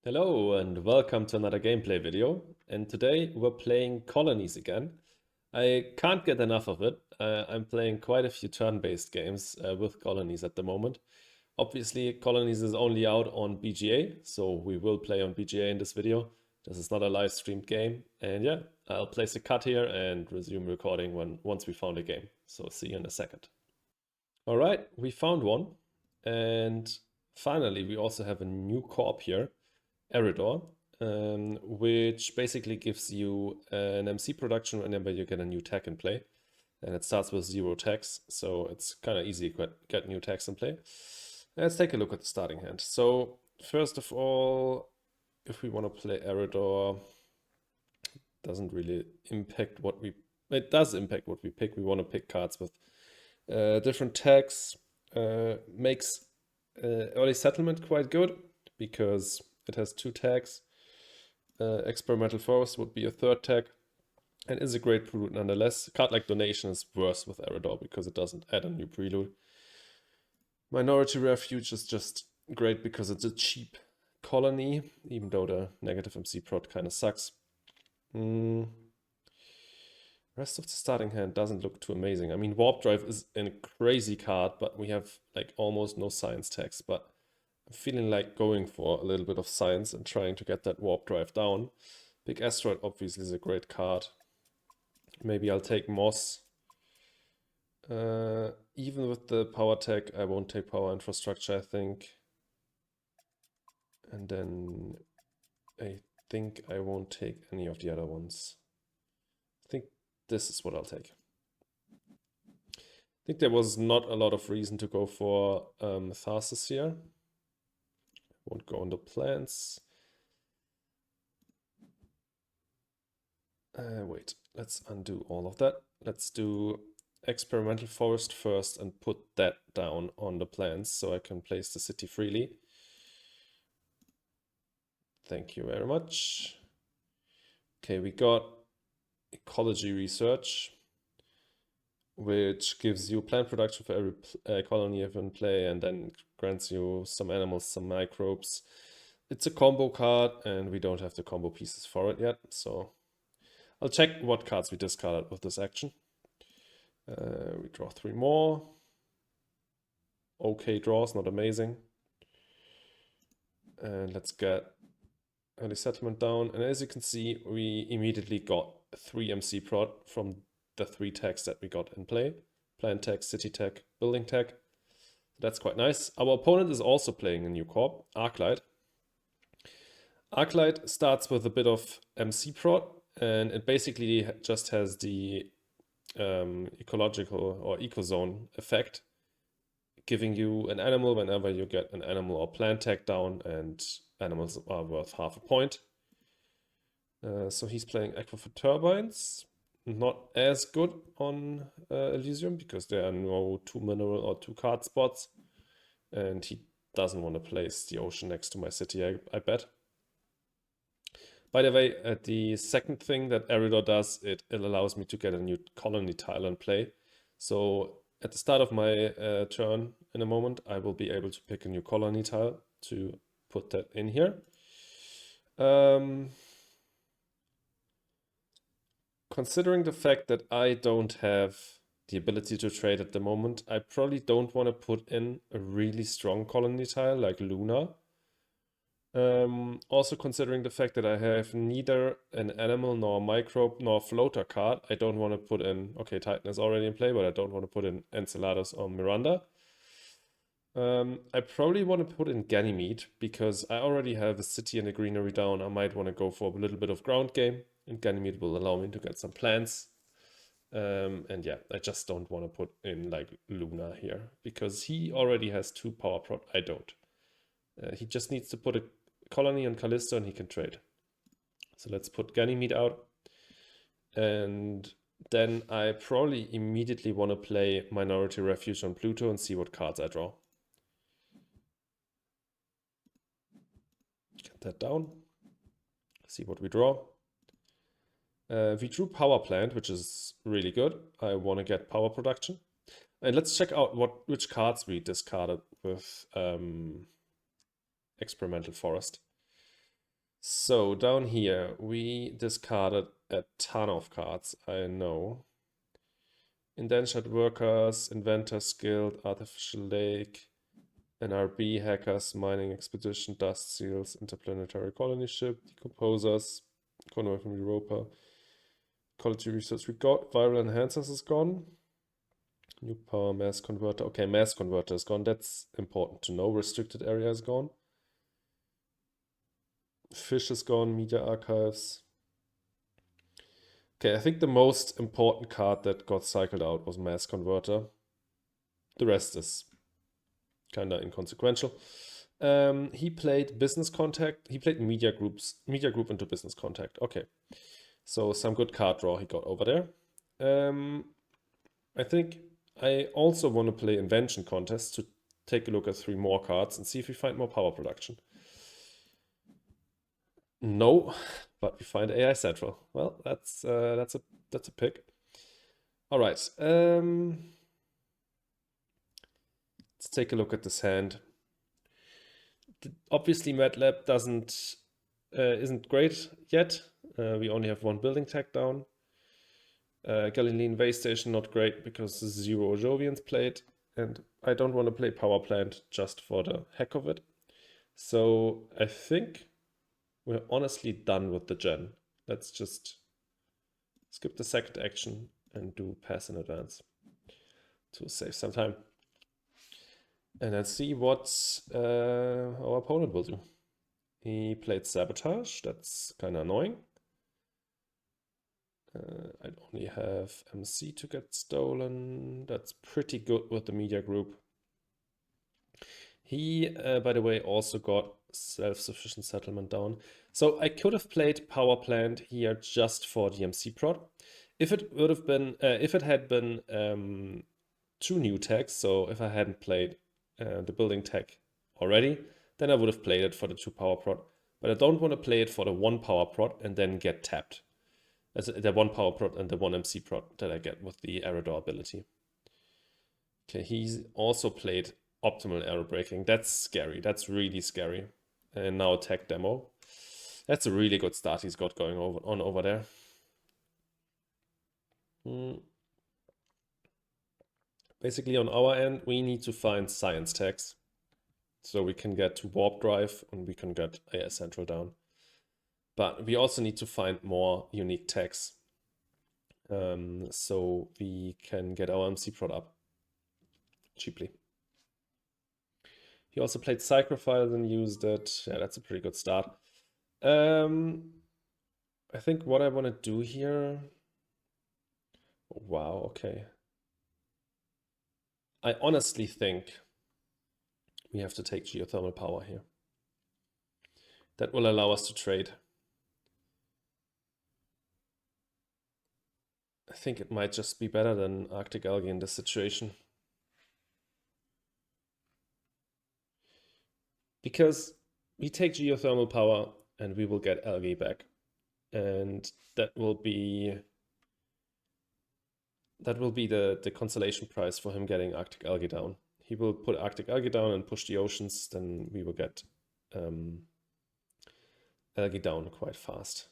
Hello and welcome to another gameplay video. And today we're playing Colonies again. I can't get enough of it. I'm playing quite a few turn-based games with Colonies at the moment. Obviously, Colonies is only out on BGA, so we will play on BGA in this video. This is not a live streamed game. And yeah, I'll place a cut here and resume recording once we found a game. So see you in a second. All right, we found one. And finally, we also have a new corp here. Eridor, which basically gives you an MC production whenever you get a new tech in play. And it starts with 0 techs, so it's kind of easy to get new techs in play. Let's take a look at the starting hand. So first of all, if we want to play Eridor, doesn't really impact what we... It does impact what we pick. We want to pick cards with different tags. Makes early settlement quite good because it has 2 tags. Experimental Forest would be a 3rd tag and is a great prelude nonetheless. A card like Donation is worse with Eridor because it doesn't add a new prelude. Minority Refuge is just great because it's a cheap colony, even though the negative MC prot kind of sucks. Rest of the starting hand doesn't look too amazing. I mean, Warp Drive is a crazy card, but we have like almost no science tags, but I'm feeling like going for a little bit of science and trying to get that Warp Drive down. Big Asteroid obviously is a great card. Maybe I'll take Moss. Even with the power tag, I won't take Power Infrastructure, I think. And then I think I won't take any of the other ones. I think this is what I'll take. I think there was not a lot of reason to go for Tharsis here. Won't go on the plants. Wait, let's undo all of that. Let's do Experimental Forest first and put that down on the plants so I can place the city freely. Thank you very much. Okay, we got Ecology Research, which gives you plant production for every colony you have in play and then grants you some animals, some microbes. It's a combo card and we don't have the combo pieces for it yet, so I'll check what cards we discarded with this action. We draw 3 more. Okay draws, not amazing. And let's get early settlement down. And as you can see, we immediately got 3 MC prot from the 3 tags that we got in play. Plant tag, city tag, building tag. That's quite nice. Our opponent is also playing a new corp, Arclight. Arclight starts with a bit of MC prot, and it basically just has the ecological or ecozone effect, giving you an animal whenever you get an animal or plant tag down, and animals are worth half a point. So he's playing Aquifer Turbines. Not as good on Elysium because there are no 2 mineral or 2 card spots. And he doesn't want to place the ocean next to my city, I bet. By the way, the second thing that Eridor does, it allows me to get a new colony tile in play. So at the start of my turn in a moment, I will be able to pick a new colony tile to put that in here. Considering the fact that I don't have the ability to trade at the moment, I probably don't want to put in a really strong colony tile like Luna. Also considering the fact that I have neither an animal nor a microbe nor a floater card, I don't want to put in, okay, Titan is already in play, but I don't want to put in Enceladus or Miranda. I probably want to put in Ganymede because I already have a city and a greenery down. I might want to go for a little bit of ground game, and Ganymede will allow me to get some plants. And yeah, I just don't want to put in like Luna here because he already has 2 power prot. I don't. He just needs to put a colony on Callisto and he can trade. So let's put Ganymede out. And then I probably immediately want to play Minority Refuge on Pluto and see what cards I draw. Get that down. See what we draw. We drew Power Plant, which is really good. I want to get power production. And let's check out which cards we discarded with Experimental Forest. So down here, we discarded a ton of cards, I know. Indentured Workers, Inventors Guild, Artificial Lake, NRB, Hackers, Mining Expedition, Dust Seals, Interplanetary Colony Ship, Decomposers, Convoy from Europa, Quality Research we got, Viral Enhancers is gone. New Power Mass Converter. Okay, Mass Converter is gone. That's important to know. Restricted Area is gone. Fish is gone. Media Archives. Okay, I think the most important card that got cycled out was Mass Converter. The rest is kind of inconsequential. He played Business Contact. He played Media Group into Business Contact. Okay, so some good card draw he got over there. I think I also want to play Invention Contest to take a look at 3 more cards and see if we find more power production. No, but we find AI Central. Well, that's a pick. All right. Let's take a look at this hand. Obviously, MATLAB isn't great yet. We only have 1 building tech down. Galilean Base Station not great because 0 Jovians played, and I don't want to play Power Plant just for the heck of it. So I think we're honestly done with the gen. Let's just skip the second action and do pass in advance to save some time. And let's see what our opponent will do. He played Sabotage. That's kind of annoying. I only have MC to get stolen. That's pretty good with the media group. He, by the way, also got self-sufficient settlement down. So I could have played Power Plant here just for the MC prod. If it would have been, if it had been 2 new techs, so if I hadn't played the building tech already, then I would have played it for the 2 power prod. But I don't want to play it for the 1 power prod and then get tapped. As the 1 power prod and the 1 MC prod that I get with the Aerodor ability. Okay, he's also played Optimal Aero Braking. That's scary. That's really scary. And now tech demo. That's a really good start he's got going on over there. Basically, on our end, we need to find science techs. So we can get to Warp Drive and we can get AI Central down. But we also need to find more unique techs. So we can get our MC prod up cheaply. He also played Psychrophile and used it. Yeah, that's a pretty good start. I think what I want to do here... Wow, okay. I honestly think we have to take geothermal power here. That will allow us to trade. I think it might just be better than Arctic Algae in this situation. Because we take geothermal power and we will get algae back. And that will be the consolation prize for him getting Arctic Algae down. He will put Arctic Algae down and push the oceans, then we will get algae down quite fast.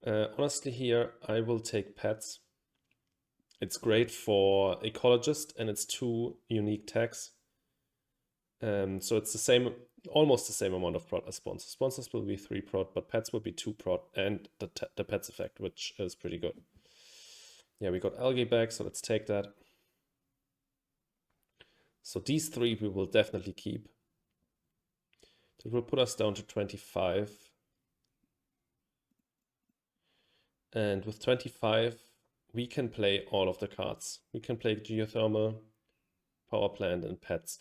Honestly here, I will take pets. It's great for ecologist and it's 2 unique tags. So it's the same, almost the same amount of prod as sponsors. Sponsors will be 3 prod, but pets will be 2 prod and the pets effect, which is pretty good. Yeah, we got algae back, so let's take that. So these 3 we will definitely keep. That will put us down to 25. And with 25, we can play all of the cards. We can play geothermal, power plant, and pets.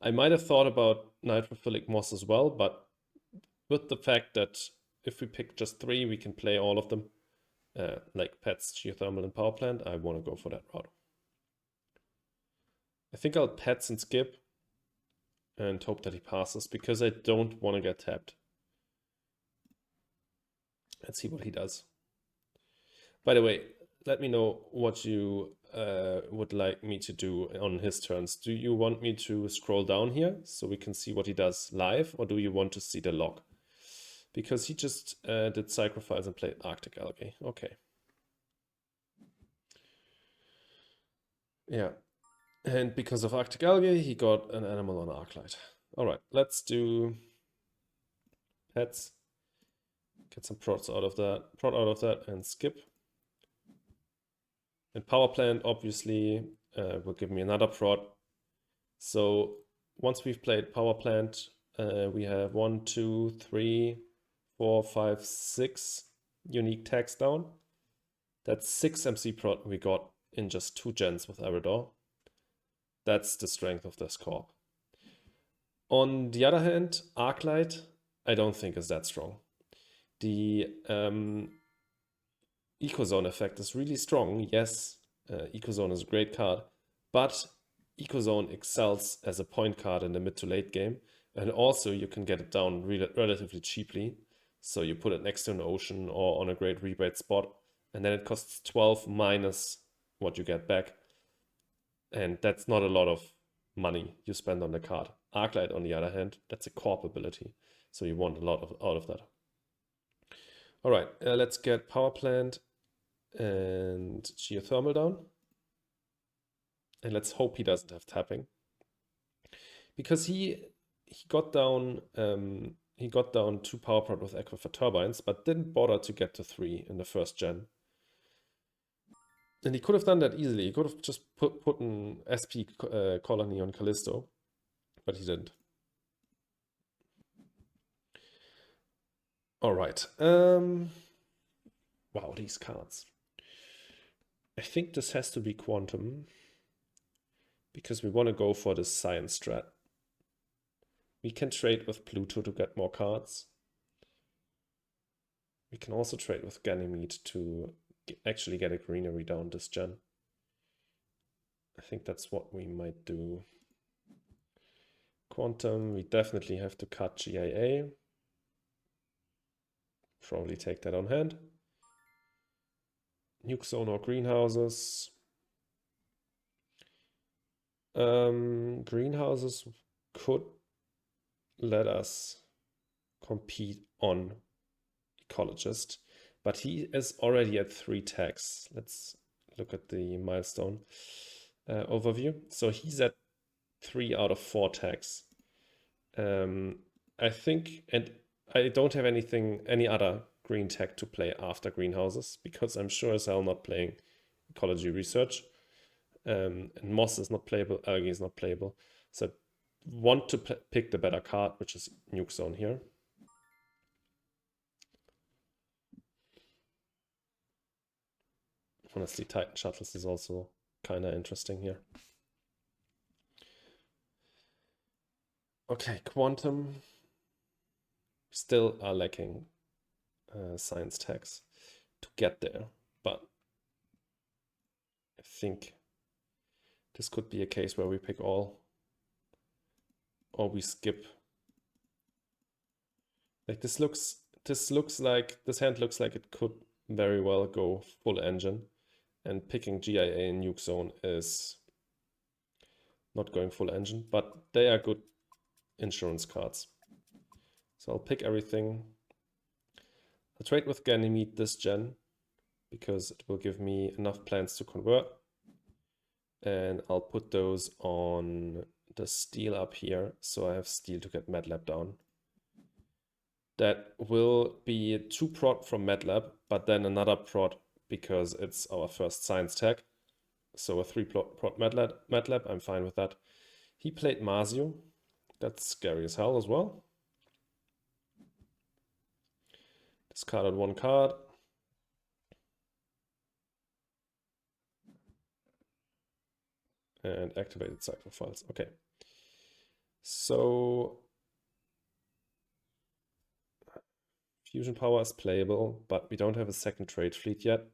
I might have thought about nitrophilic moss as well, but with the fact that if we pick just 3, we can play all of them, like pets, geothermal, and power plant, I want to go for that route. I think I'll pets and skip and hope that he passes because I don't want to get tapped. Let's see what he does. By the way, let me know what you would like me to do on his turns. Do you want me to scroll down here so we can see what he does live, or do you want to see the log? because he just did sacrifice and played Arctic Algae. Okay. Yeah. And because of Arctic Algae, he got an animal on Arclight. All right, let's do pets. Get some prot out of that, and skip. And power plant obviously will give me another prot. So once we've played power plant, we have 1, 2, 3, 4, 5, 6 unique tags down. That's 6 MC prot we got in just 2 gens with Eridor. That's the strength of this corp. On the other hand, Arclight, I don't think is that strong. The Ecozone effect is really strong. Yes, Ecozone is a great card, but Ecozone excels as a point card in the mid to late game, and also you can get it down relatively cheaply. So you put it next to an ocean or on a great rebate spot, and then it costs 12 minus what you get back. And that's not a lot of money you spend on the card. Arclight, on the other hand, that's a corp ability, so you want a lot out of that. All right, let's get power plant and geothermal down. And let's hope he doesn't have tapping, because he got down 2 power prot with Aquifer turbines, but didn't bother to get to 3 in the first gen. And he could have done that easily. He could have just put an SP colony on Callisto, but he didn't. All right. Wow, these cards. I think this has to be quantum, because we want to go for the science strat. We can trade with Pluto to get more cards. We can also trade with Ganymede to actually get a greenery down this gen. I think that's what we might do. Quantum, we definitely have to cut GIA. Probably take that on hand. Nuke zone or greenhouses. Greenhouses could let us compete on ecologist, but he is already at 3 tags. Let's look at the milestone overview. So he's at 3 out of 4 tags. I think, and I don't have any other green tag to play after greenhouses, because I'm sure as hell not playing ecology research. And moss is not playable, algae is not playable. So I want to pick the better card, which is Nuke Zone here. Honestly, Titan Shuttles is also kind of interesting here. Okay, quantum. Still are lacking science tags to get there, but I think this could be a case where we pick all, or we skip. Like this hand looks like it could very well go full engine, and picking GIA and Nuke Zone is not going full engine, but they are good insurance cards. So I'll pick everything. I'll trade with Ganymede this gen, because it will give me enough plants to convert. And I'll put those on the steel up here, so I have steel to get MATLAB down. That will be 2 prot from MATLAB, but then another prot because it's our first science tag. So a 3 prot MATLAB, I'm fine with that. He played Marzio. That's scary as hell as well. Discarded 1 card. And activated cycle files. Okay. So fusion power is playable, but we don't have a second trade fleet yet.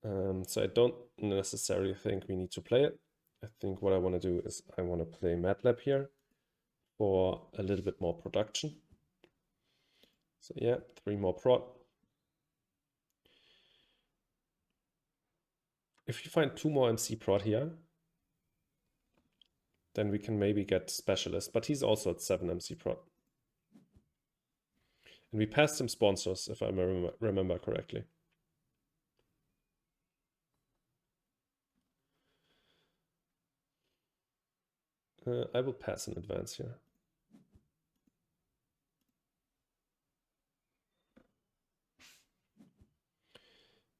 So I don't necessarily think we need to play it. I think what I want to do is I want to play MATLAB here for a little bit more production. So yeah, 3 more prot. If you find 2 more MC prot here, then we can maybe get specialist, but he's also at 7 MC prot. And we passed him sponsors, if I remember correctly. I will pass in advance here.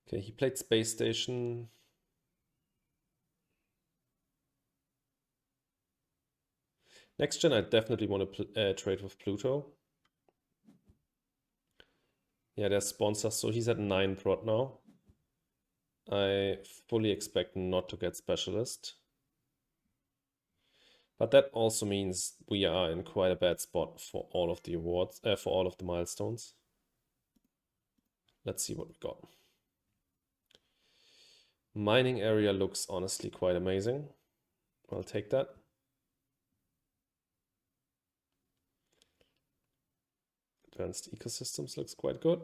Okay, he played Space Station. Next gen, I definitely want to trade with Pluto. Yeah, there's sponsors, so he's at 9 prot now. I fully expect not to get Specialist. But that also means we are in quite a bad spot for all of the awards, for all of the milestones. Let's see what we got. Mining area looks honestly quite amazing. I'll take that. Advanced ecosystems looks quite good.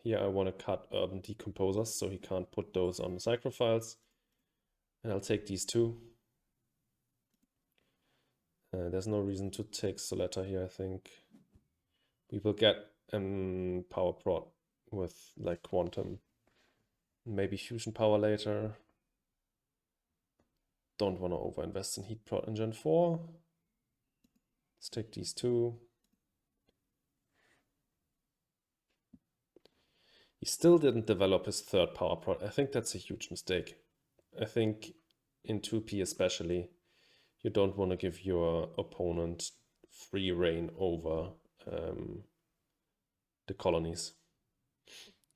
Here I want to cut urban decomposers so he can't put those on the cycrophiles. And I'll take these two. There's no reason to take Soletta here, I think. We will get power prod with like quantum. Maybe fusion power later. Don't want to overinvest in heat prod in Gen 4. Let's take these two. He still didn't develop his third power prod. I think that's a huge mistake. I think in 2P especially, you don't want to give your opponent free reign over the colonies.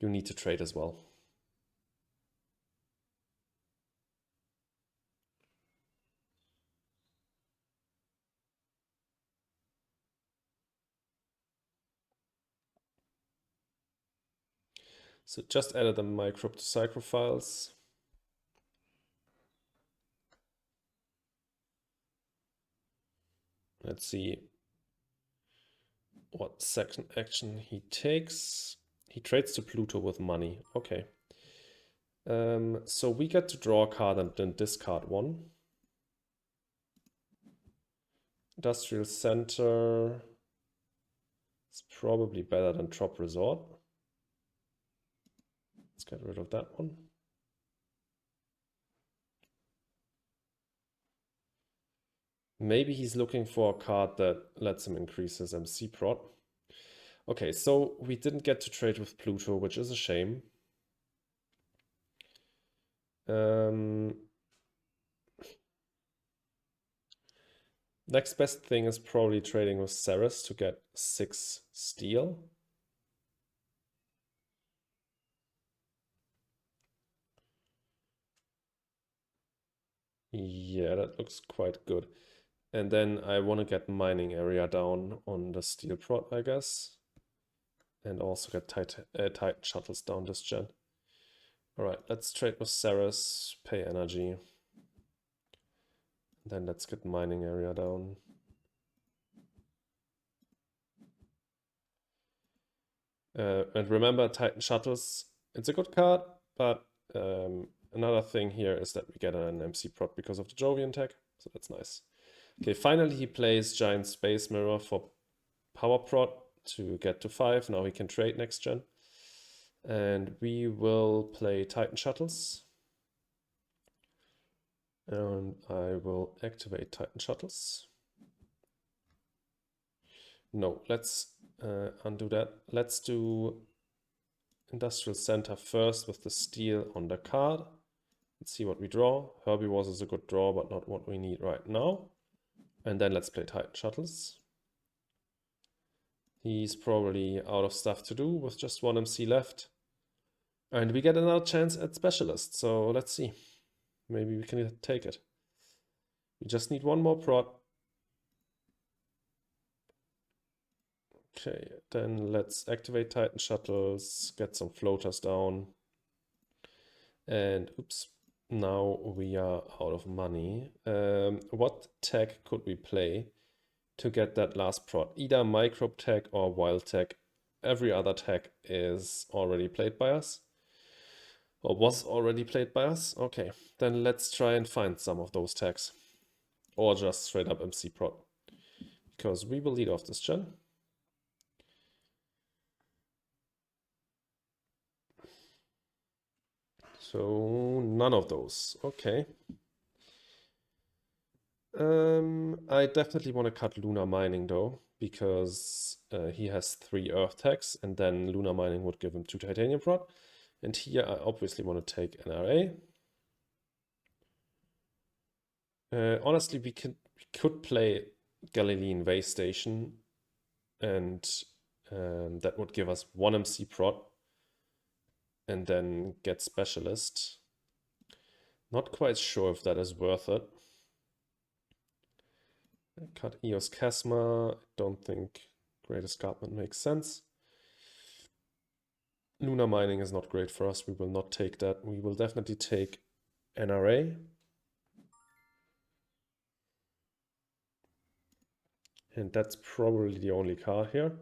You need to trade as well. So just added the microbe to cycrophiles. Let's see what second action he takes. He trades to Pluto with money. Okay. So we get to draw a card and then discard one. Industrial Center is probably better than Trop Resort. Let's get rid of that one. Maybe he's looking for a card that lets him increase his MC prod. Okay, so we didn't get to trade with Pluto, which is a shame. Next best thing is probably trading with Ceres to get 6 steel. Yeah, that looks quite good. And then I want to get mining area down on the steel prod, I guess. And also get Titan shuttles down this gen. Alright, let's trade with Ceres, pay energy. Then let's get mining area down. And remember, Titan shuttles, it's a good card, but another thing here is that we get an MC prod because of the Jovian tech, so that's nice. Okay, finally he plays Giant Space Mirror for power prod to get to 5. Now he can trade next gen. And we will play Titan Shuttles. And I will activate Titan Shuttles. No, let's undo that. Let's do Industrial Center first with the steel on the card. Let's see what we draw. Herbivores is a good draw, but not what we need right now. And then let's play Titan Shuttles. He's probably out of stuff to do with just 1 MC left. And we get another chance at Specialist, so let's see. Maybe we can take it. We just need 1 more prod. Okay, then let's activate Titan Shuttles, get some floaters down. And oops, now we are out of money. What tech could we play to get that last prod? Either microbe tech or wild tech. Every other tech is already played by us. Or was already played by us. Okay, then let's try and find some of those tags. Or just straight up MC prod. Because we will lead off this gen. So none of those. Okay. I definitely want to cut lunar mining though, because he has 3 earth tags, and then lunar mining would give him 2 titanium prod. And here I obviously want to take NRA. Honestly, we could play Galilean Way Station, and that would give us 1 MC prod, and then get Specialist. Not quite sure if that is worth it. Cut Eos Chasma. Don't think Great Escarpment makes sense. Lunar mining is not great for us. We will not take that. We will definitely take NRA. And that's probably the only card here.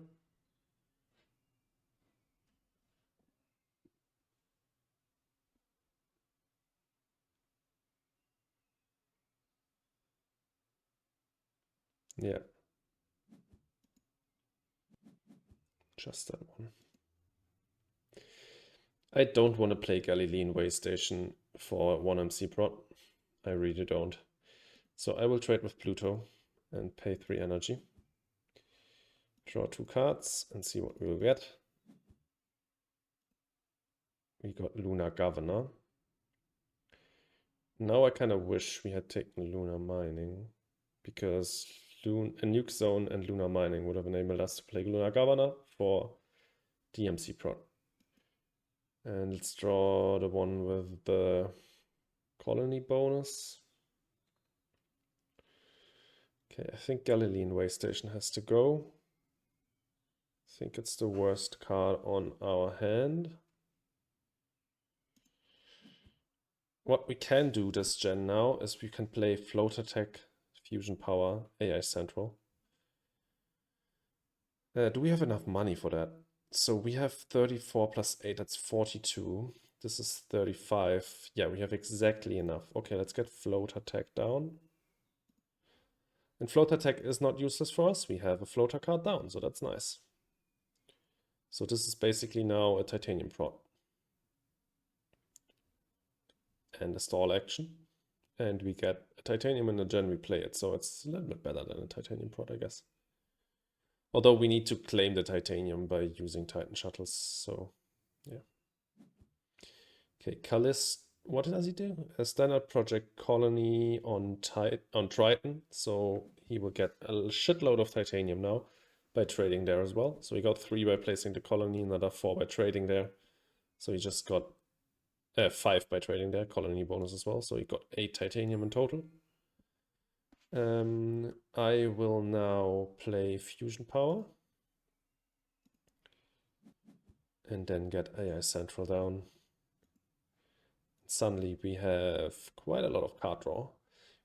Yeah. Just that one. I don't want to play Galilean Way Station for 1 MC prod. I really don't. So I will trade with Pluto and pay 3 energy. Draw 2 cards and see what we will get. We got Lunar Governor. Now I kind of wish we had taken Lunar Mining, because a Nuke Zone and Lunar Mining would have enabled us to play Lunar Governor for DMC prod. And let's draw the one with the colony bonus. Okay, I think Galilean Way Station has to go. I think it's the worst card on our hand. What we can do this gen now is we can play Float Attack, Fusion Power, AI Central. Do we have enough money for that? So we have 34 plus 8, that's 42. This is 35. Yeah, we have exactly enough. Okay, let's get Float Attack down. And Float Attack is not useless for us. We have a floater card down, so that's nice. So this is basically now a titanium prod. And a stall action. And we get a titanium in the gen we play it, so it's a little bit better than a titanium prod, I guess. Although we need to claim the titanium by using Titan shuttles, so yeah. Okay, Callis, what does he do? A standard project colony on Triton, so he will get a shitload of titanium now by trading there as well. So he got 3 by placing the colony, another 4 by trading there. So he just got 5 by trading there, colony bonus as well. So he got 8 titanium in total. I will now play Fusion Power. And then get AI Central down. Suddenly we have quite a lot of card draw.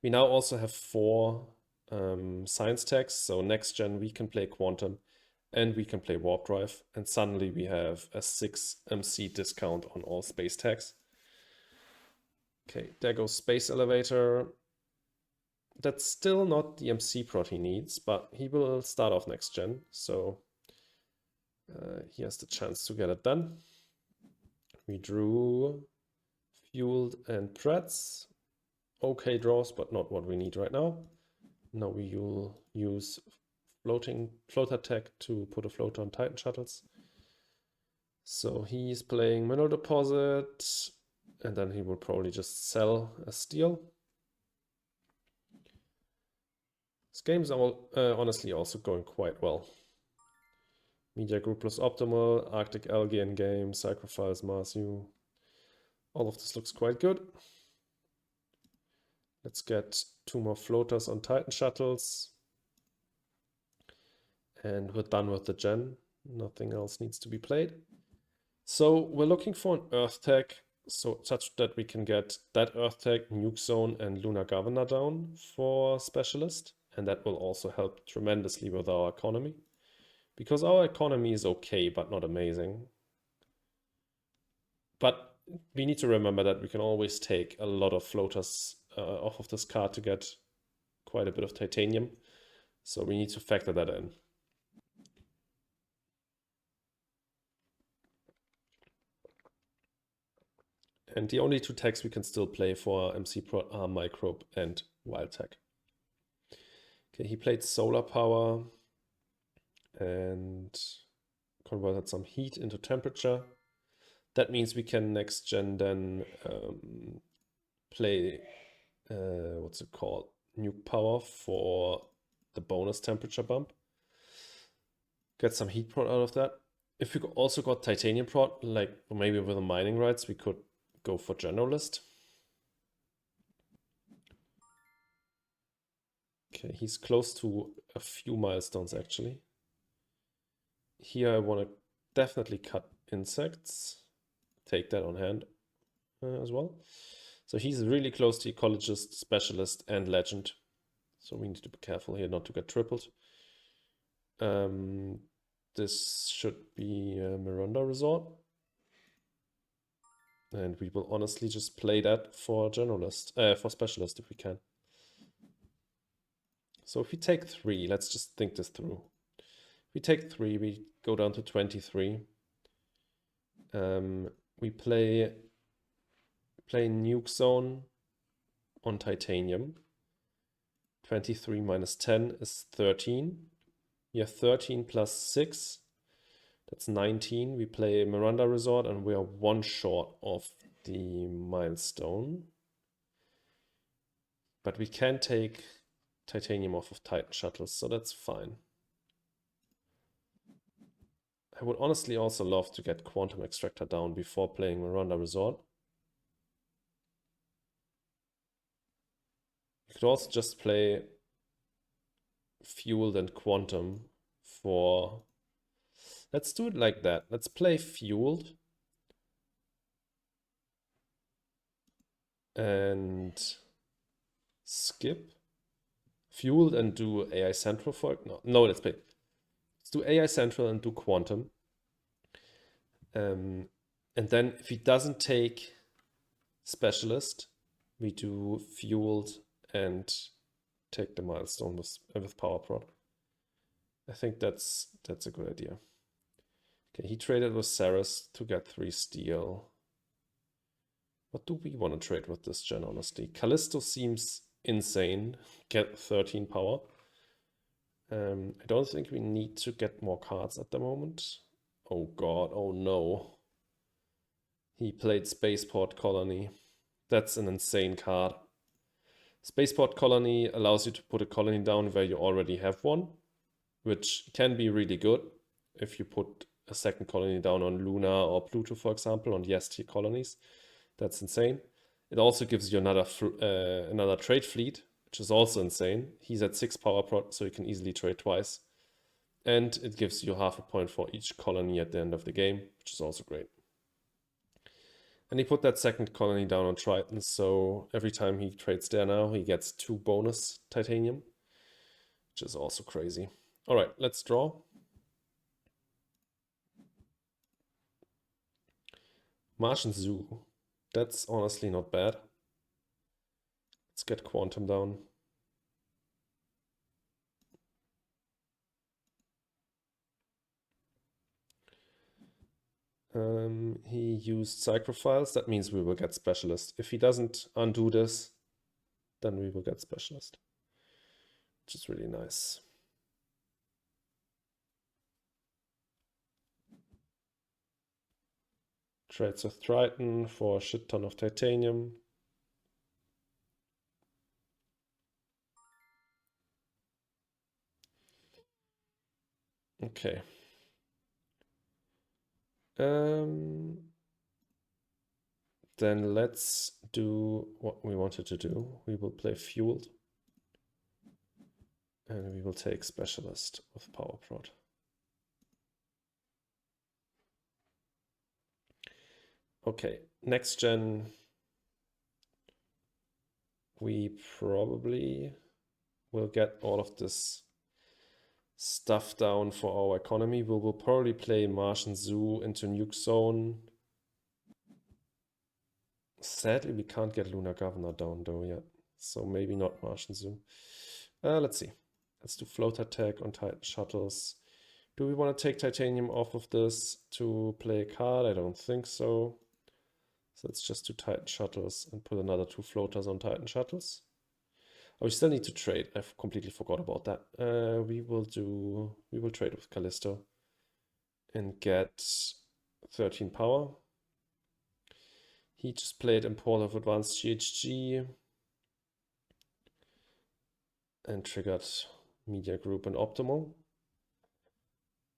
We now also have 4 science tags. So next gen we can play Quantum and we can play Warp Drive. And suddenly we have a 6 MC discount on all space tags. Okay, there goes Space Elevator. That's still not the MC prod he needs, but he will start off next gen, so he has the chance to get it done. We drew Fueled and Preds. Okay draws, but not what we need right now. Now we will use floater tech to put a floater on Titan shuttles. So he's playing Mineral Deposit, and then he will probably just sell a steel. This game's honestly also going quite well. Media Group plus Optimal, Arctic Algae in game, Sacrifice, Mars U. All of this looks quite good. Let's get 2 more floaters on Titan shuttles. And we're done with the gen. Nothing else needs to be played. So we're looking for an Earth tech, such that we can get that Earth tech, Nuke Zone, and Lunar Governor down for Specialist. And that will also help tremendously with our economy. Because our economy is okay, but not amazing. But we need to remember that we can always take a lot of floaters off of this card to get quite a bit of titanium. So we need to factor that in. And the only two techs we can still play for MC Prod are Microbe and Wild Tech. Okay, he played Solar Power and converted some heat into temperature. That means we can next gen then play, what's it called? Nuke Power for the bonus temperature bump. Get some heat prod out of that. If we also got titanium prod, like maybe with the mining rights, we could go for generalist. Okay, he's close to a few milestones actually. Here I want to definitely cut insects. Take that on hand as well. So he's really close to ecologist, specialist, and legend. So we need to be careful here not to get tripled. This should be a Miranda Resort. And we will honestly just play that for generalist, for specialist if we can. So if we take 3, let's just think this through. If we take 3, we go down to 23. We play Nuke Zone on Titanium. 23 minus 10 is 13. We have 13 plus 6. That's 19. We play Miranda Resort and we are 1 short of the milestone. But we can take titanium off of Titan shuttles, so that's fine. I would honestly also love to get Quantum Extractor down before playing Miranda Resort. You could also just play Fueled and Quantum for... Let's do it like that. Let's play Fueled. And skip. Fueled and do AI Central for it. No, let's play. Let's do AI Central and do Quantum. And then if he doesn't take Specialist, we do Fueled and take the milestone with Power Prod. I think that's a good idea. Okay, he traded with Ceres to get 3 steel. What do we want to trade with this gen, honestly? Callisto seems insane. Get 13 power. I don't think we need to get more cards at the moment. Oh god, oh no. He played Spaceport Colony. That's an insane card. Spaceport Colony allows you to put a colony down where you already have one, which can be really good if you put a second colony down on Luna or Pluto, for example, on the S-tier colonies. That's insane. It also gives you another trade fleet, which is also insane. He's at 6 power prod, so you can easily trade twice. And it gives you half a point for each colony at the end of the game, which is also great. And he put that second colony down on Triton, so every time he trades there now, he gets 2 bonus titanium, which is also crazy. All right, let's draw. Martian Zoo. That's honestly not bad. Let's get Quantum down. He used Psychrophiles. That means we will get Specialist. If he doesn't undo this, then we will get Specialist, which is really nice. Trades with Triton for a shit ton of titanium. Okay. Then let's do what we wanted to do. We will play Fueled. And we will take Specialist with Power Prod. Okay, next gen. We probably will get all of this stuff down for our economy. We will probably play Martian Zoo into Nuke Zone. Sadly, we can't get Lunar Governor down though yet. So maybe not Martian Zoo. Let's see. Let's do Float Attack on Titan Shuttles. Do we want to take Titanium off of this to play a card? I don't think so. So let's just do Titan shuttles and put another 2 floaters on Titan shuttles. Oh, we still need to trade. I've completely forgot about that. We will trade with Callisto and get 13 power. He just played Import of Advanced GHG and triggered Media Group and Optimal.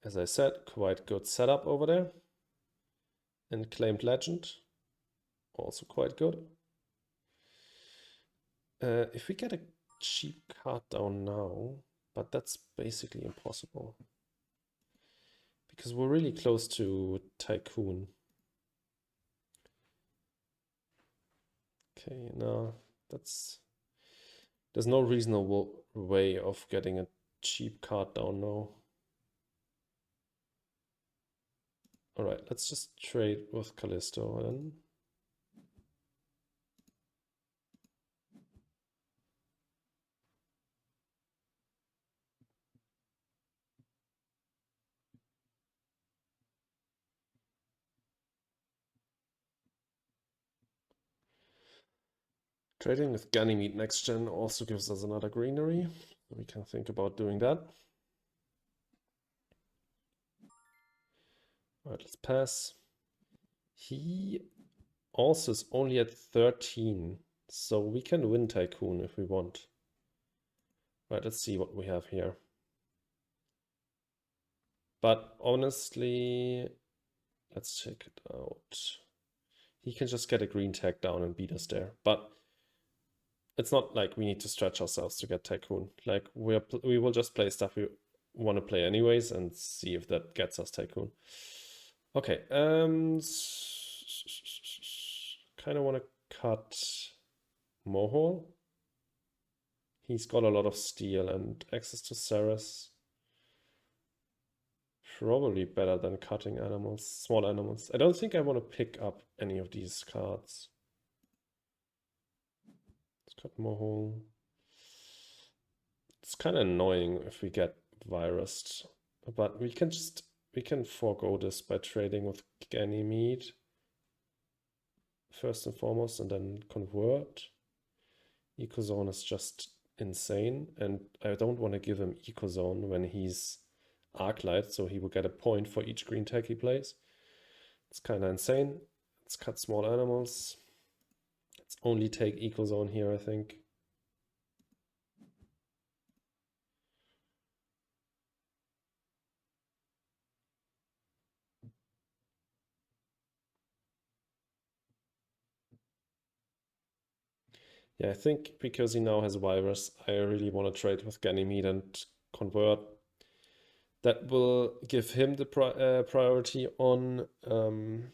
As I said, quite good setup over there. And claimed Legend, also quite good. If we get a cheap card down now, but that's basically impossible. Because we're really close to Tycoon. Okay, no, there's no reasonable way of getting a cheap card down now. All right, let's just trade with Callisto then. Trading with Ganymede next gen also gives us another greenery. We can think about doing that. All right, let's pass. He also is only at 13, so we can win Tycoon if we want. All right, let's see what we have here. But honestly, let's check it out. He can just get a green tag down and beat us there. But it's not like we need to stretch ourselves to get Tycoon. Like we will just play stuff we want to play anyways and see if that gets us Tycoon. Okay, kind of want to cut Mohol. He's got a lot of steel and access to Ceres. Probably better than cutting animals, small animals. I don't think I want to pick up any of these cards. Let's cut Mohol. It's kind of annoying if we get virused, but we can forego this by trading with Ganymede first and foremost, and then convert. Ecozone is just insane, and I don't want to give him Ecozone when he's Arclight, so he will get a point for each green tag he plays. It's kind of insane. Let's cut small animals. Let's only take Ecozone here, I think. Yeah, I think because he now has virus, I really want to trade with Ganymede and convert. That will give him the priority on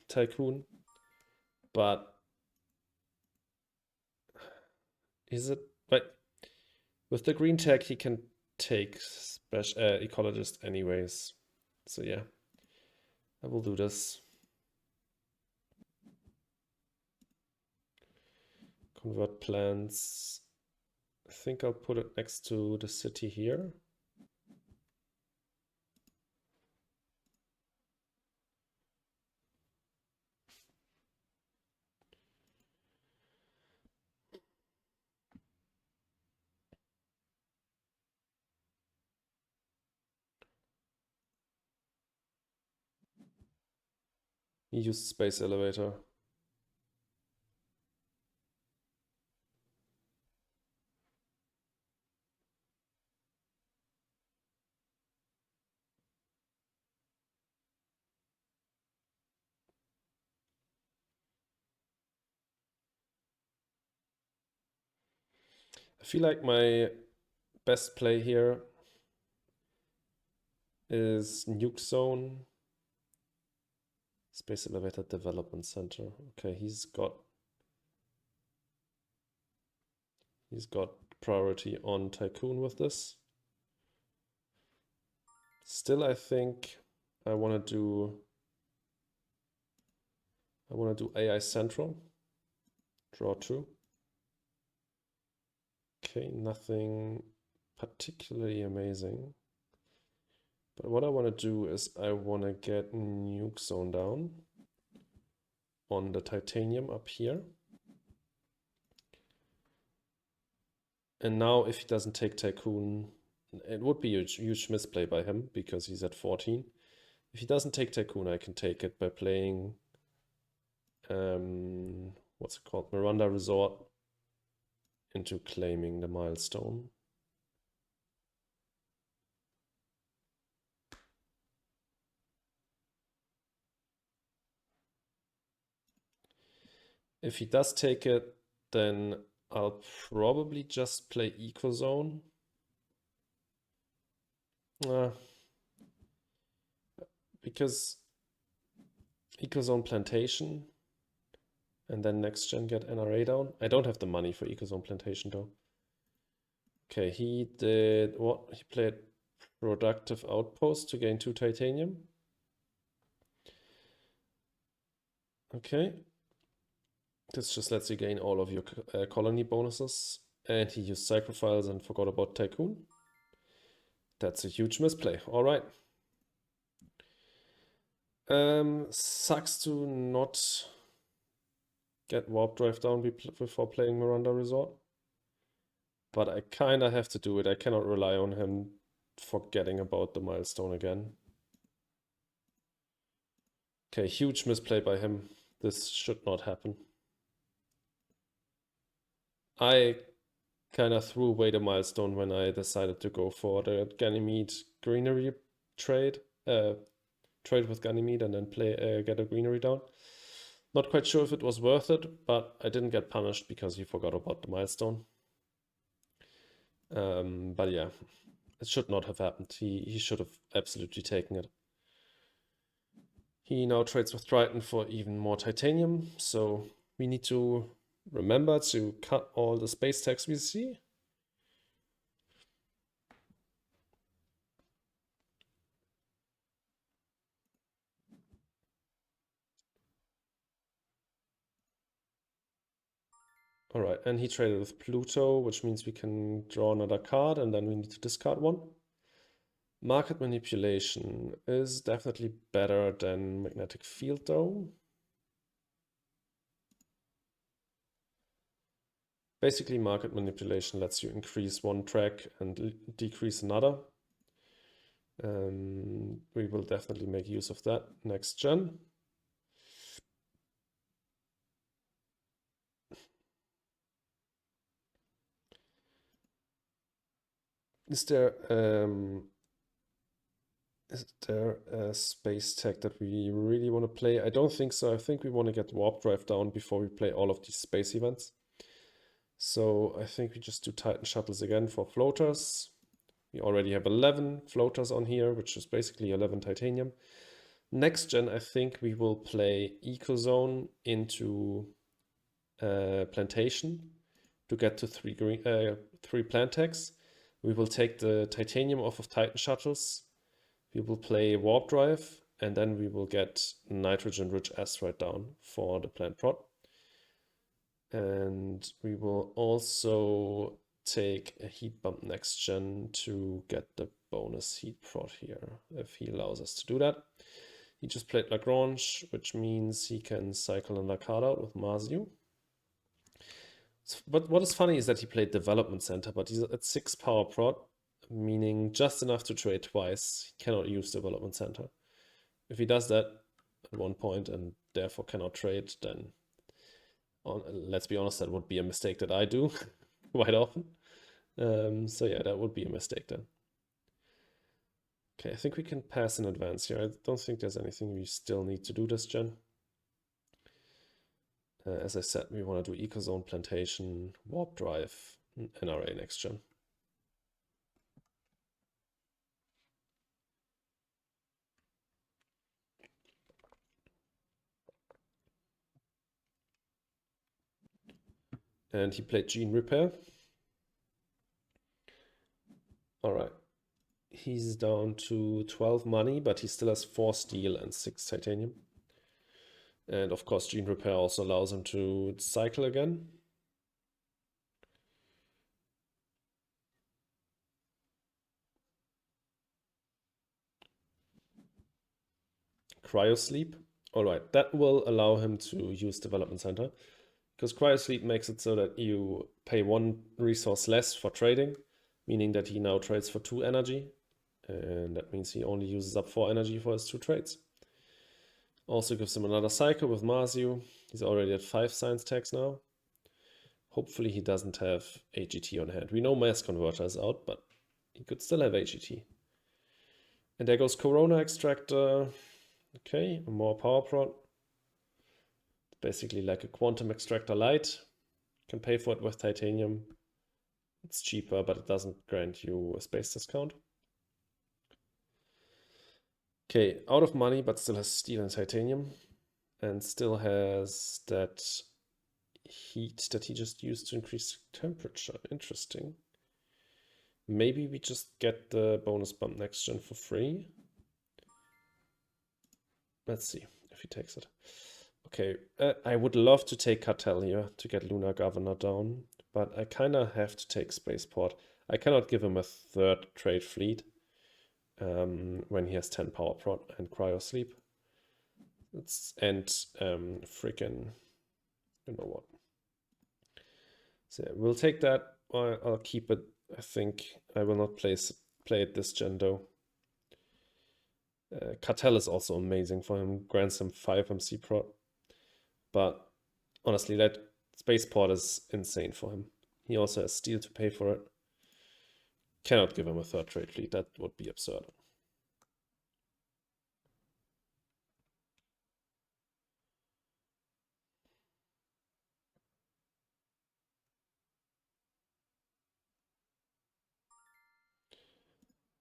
Tycoon. But is it like with the green tag he can take ecologist anyways. So yeah, I will do this. Convert plans. I think I'll put it next to the city here. He used space elevator. I feel like my best play here is Nuke Zone. Space Elevator Development Center. Okay, he's got priority on Tycoon with this. Still, I think I want to do AI Central. Draw 2. Okay, nothing particularly amazing. But what I want to do is I want to get Nuke Zone down. on the titanium up here. And now if he doesn't take Tycoon, it would be a huge misplay by him because he's at 14. If he doesn't take Tycoon, I can take it by playing, what's it called, Miranda Resort into claiming the milestone. If he does take it, then I'll probably just play Ecozone. Because Ecozone Plantation and then next gen get NRA down. I don't have the money for Ecozone Plantation though. Okay, he did what? He played Productive Outpost to gain 2 titanium. Okay. This just lets you gain all of your colony bonuses. And he used Sacrifice and forgot about Tycoon. That's a huge misplay. All right. Sucks to not get Warp Drive down before playing Miranda Resort. But I kind of have to do it. I cannot rely on him forgetting about the milestone again. Okay, huge misplay by him. This should not happen. I kind of threw away the milestone when I decided to go for the Ganymede greenery trade. Trade with Ganymede and then get a greenery down. Not quite sure if it was worth it, but I didn't get punished because he forgot about the milestone. But yeah, it should not have happened. He should have absolutely taken it. He now trades with Triton for even more titanium, so we need to remember to cut all the space tags we see. All right, and he traded with Pluto, which means we can draw another card and then we need to discard one. Market manipulation is definitely better than magnetic field though. Basically, market manipulation lets you increase one track and decrease another. We will definitely make use of that next gen. Is there a space tech that we really want to play? I don't think so. I think we want to get Warp Drive down before we play all of these space events. So I think we just do Titan Shuttles again for floaters. We already have 11 floaters on here, which is basically 11 titanium. Next gen, I think we will play Ecozone into Plantation to get to 3 plant tags. We will take the titanium off of Titan Shuttles. We will play Warp Drive, and then we will get nitrogen-rich asteroid down for the plant prod. And we will also take a heat bump next gen to get the bonus heat prod here, if he allows us to do that. He just played Lagrange, which means he can cycle another card out with Marsu. But what is funny is that he played Development Center, but he's at 6 power prod, meaning just enough to trade twice. He cannot use Development Center. If he does that at one point and therefore cannot trade, then let's be honest, that would be a mistake that I do quite often. So yeah, that would be a mistake then. Okay, I think we can pass in advance here. I don't think there's anything we still need to do this gen. As I said, we want to do Ecozone Plantation, Warp Drive, NRA next gen. And he played Gene Repair. All right. He's down to 12 money, but he still has 4 steel and 6 titanium. And of course, Gene Repair also allows him to cycle again. Cryosleep. All right, that will allow him to use Development Center, because Cryosleep makes it so that you pay 1 resource less for trading, meaning that he now trades for 2 energy, and that means he only uses up 4 energy for his 2 trades. Also gives him another cycle with Marsu. He's already at 5 science tags now. Hopefully he doesn't have AGT on hand. We know Mass Converter is out, but he could still have AGT. And there goes Corona Extractor. Okay, more power prod. Basically like a Quantum Extractor Lite. Can pay for it with Titanium. It's cheaper, but it doesn't grant you a space discount. Okay, out of money, but still has steel and titanium. And still has that heat that he just used to increase temperature. Interesting. Maybe we just get the bonus bump next gen for free. Let's see if he takes it. Okay, I would love to take Cartel here to get Lunar Governor down, but I kind of have to take Spaceport. I cannot give him a 3rd trade fleet when he has 10 power prod and Cryosleep. And freaking, you know what. So yeah, we'll take that. I'll keep it. I think I will not play it this gen though. Cartel is also amazing for him. Grants him 5 MC prod. But honestly, that Spaceport is insane for him. He also has steel to pay for it. Cannot give him a 3rd trade fleet. That would be absurd.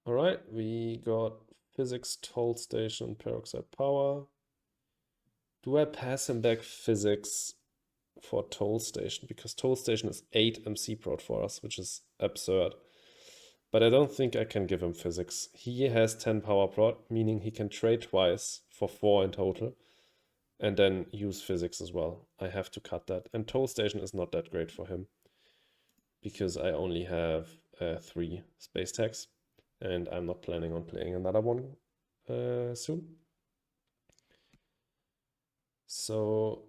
All right, we got physics, toll station, peroxide power. Do I pass him back physics for toll station? Because toll station is 8 MC prod for us, which is absurd. But I don't think I can give him physics. He has 10 power prod, meaning he can trade twice for 4 in total, and then use physics as well. I have to cut that. And toll station is not that great for him, because I only have 3 space tags, and I'm not planning on playing another one soon. So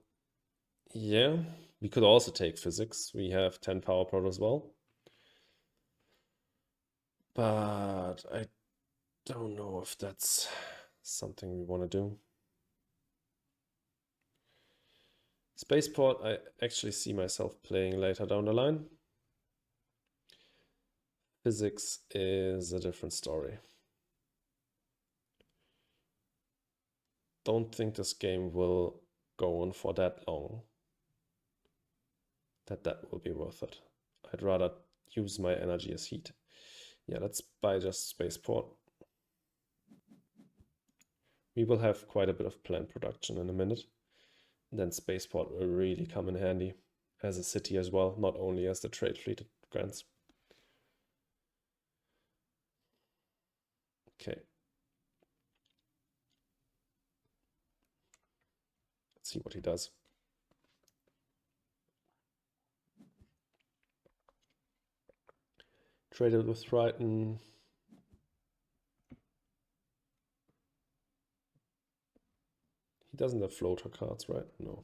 yeah, we could also take physics. We have 10 power prod as well. But I don't know if that's something we want to do. Spaceport, I actually see myself playing later down the line. Physics is a different story. Don't think this game will go on for that long. That will be worth it. I'd rather use my energy as heat. Yeah, let's buy just Spaceport. We will have quite a bit of plant production in a minute. Then Spaceport will really come in handy as a city as well, not only as the trade fleet it grants. Okay. Let's see what he does. Traded with Triton. He doesn't have floater cards, right? No.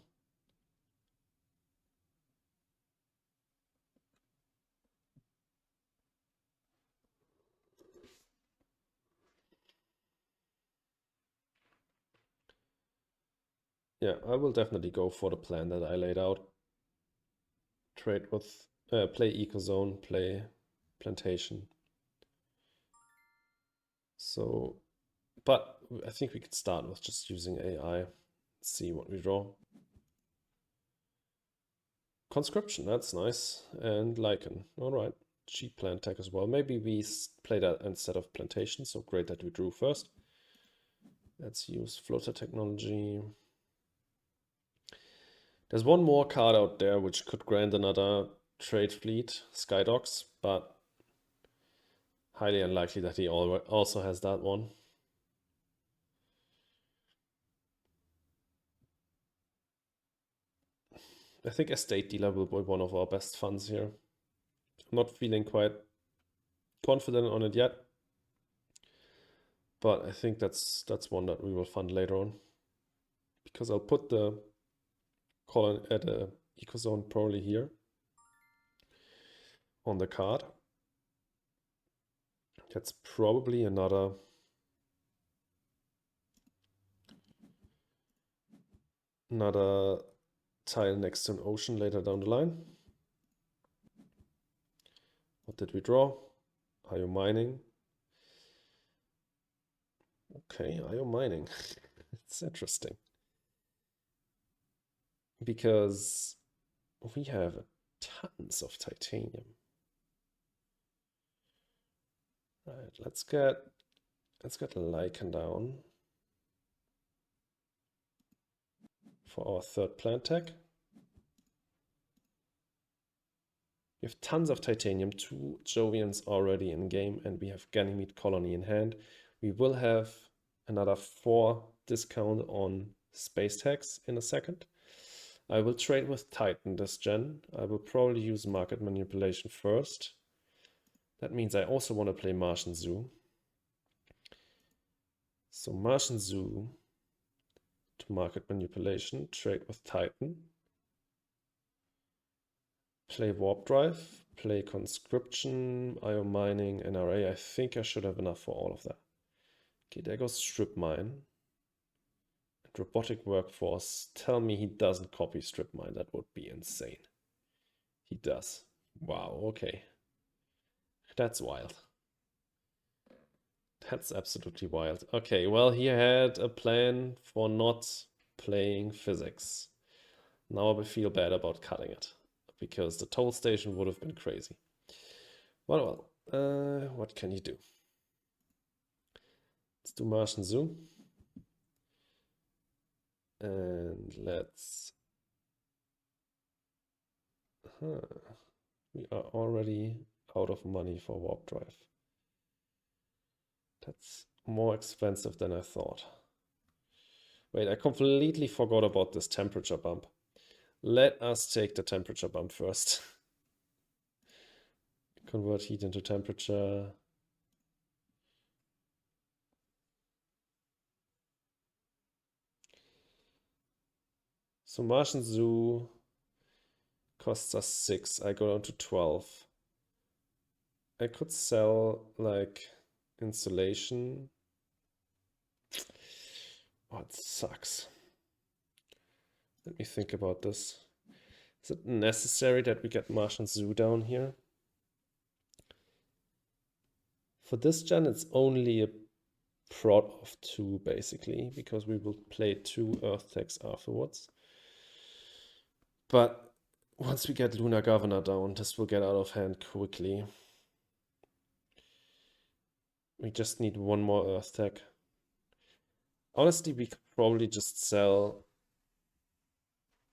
Yeah, I will definitely go for the plan that I laid out. Trade with, play Ecozone, play Plantation. So, but I think we could start with just using AI. See what we draw. Conscription, that's nice. And Lichen, all right. Cheap plant tech as well. Maybe we play that instead of Plantation, so great that we drew first. Let's use floater technology. There's one more card out there which could grant another trade fleet, Skydogs, but highly unlikely that he also has that one. I think Estate Dealer will be one of our best funds here. I'm not feeling quite confident on it yet, but I think that's one that we will fund later on, because I'll put the colony at the ecozone probably here on the card. That's probably another tile next to an ocean later down the line. What did we draw? Are you mining? Okay, are you mining? It's interesting. Because we have tons of titanium. Right, let's get lichen down for our third plant tech. We have tons of titanium, 2 Jovians already in game, and we have Ganymede colony in hand. We will have another 4 discount on space tax in a second. I will trade with Titan this gen. I will probably use market manipulation first. That means I also want to play Martian Zoo. So Martian Zoo to market manipulation, trade with Titan. Play Warp Drive, play Conscription, IO Mining, NRA. I think I should have enough for all of that. Okay, there goes Strip Mine. And Robotic Workforce. Tell me he doesn't copy Strip Mine. That would be insane. He does. Wow, okay. That's wild. That's absolutely wild. Okay, well, he had a plan for not playing physics. Now I feel bad about cutting it, because the toll station would have been crazy. Well, what can you do? Let's do Martian Zoo. And let's... We are already out of money for Warp Drive. That's more expensive than I thought. Wait, I completely forgot about this temperature bump. Let us take the temperature bump first. Convert heat into temperature. So Martian Zoo costs us 6. I go down to 12. I could sell like insulation. Oh, it sucks. Let me think about this. Is it necessary that we get Martian Zoo down here? For this gen, it's only a prod of 2, basically, because we will play 2 Earth techs afterwards. But once we get Lunar Governor down, this will get out of hand quickly. We just need 1 more Earth tech. Honestly, we could probably just sell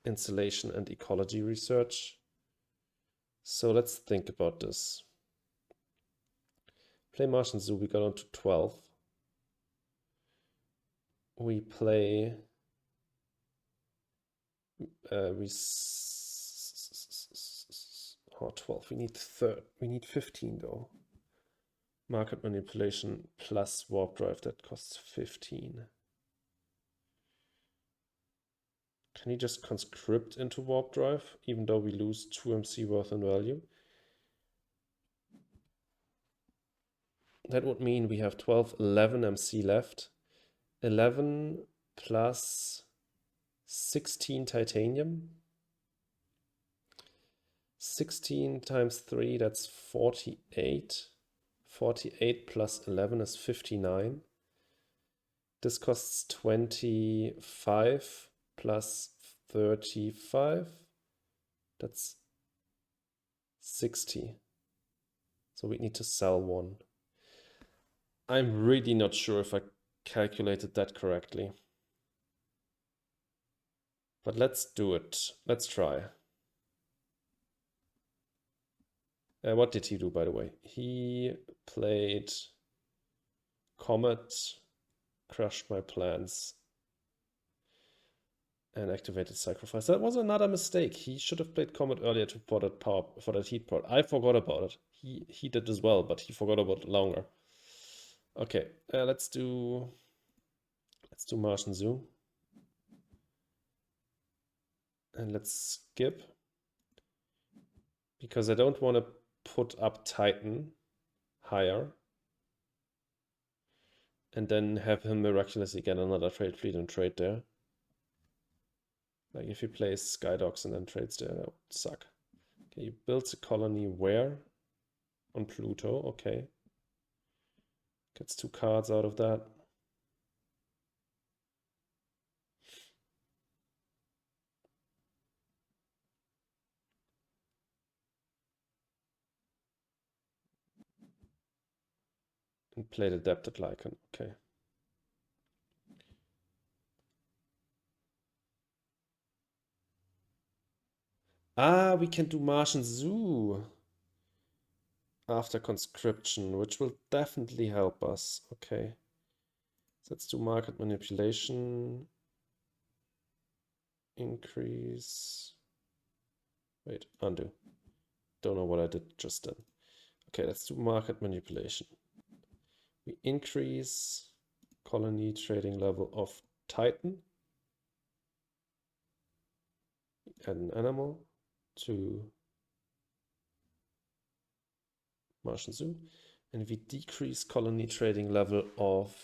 insulation and ecology research. So let's think about this. Play Martian Zoo, we got on to 12. We play... oh, 12, we need 15 though. Market manipulation plus warp drive, that costs 15. Can you just conscript into warp drive, even though we lose 2 MC worth in value? That would mean we have 12, 11 MC left. 11 plus 16 titanium. 16 times 3, that's 48. 48 plus 11 is 59. This costs 25 plus 35. That's 60. So we need to sell 1. I'm really not sure if I calculated that correctly. But let's do it. Let's try. What did he do, by the way? He played Comet, crushed my plans, and activated Sacrifice. That was another mistake. He should have played Comet earlier to for that heat prod. I forgot about it. He did as well, but he forgot about it longer. Okay, let's do Martian Zoo. And let's skip, because I don't want to put up Titan higher and then have him miraculously get another trade fleet and trade there. Like if he plays Skydogs and then trades there, that would suck. Okay, he builds a colony where? On Pluto, okay. Gets 2 cards out of that. And played Adapted Lycan, okay. Ah, we can do Martian Zoo after conscription, which will definitely help us. Okay. So let's do market manipulation. Increase. Wait, undo. Don't know what I did just then. Okay, let's do market manipulation. We increase colony trading level of Titan. Add an animal to Martian Zoo. And we decrease colony trading level of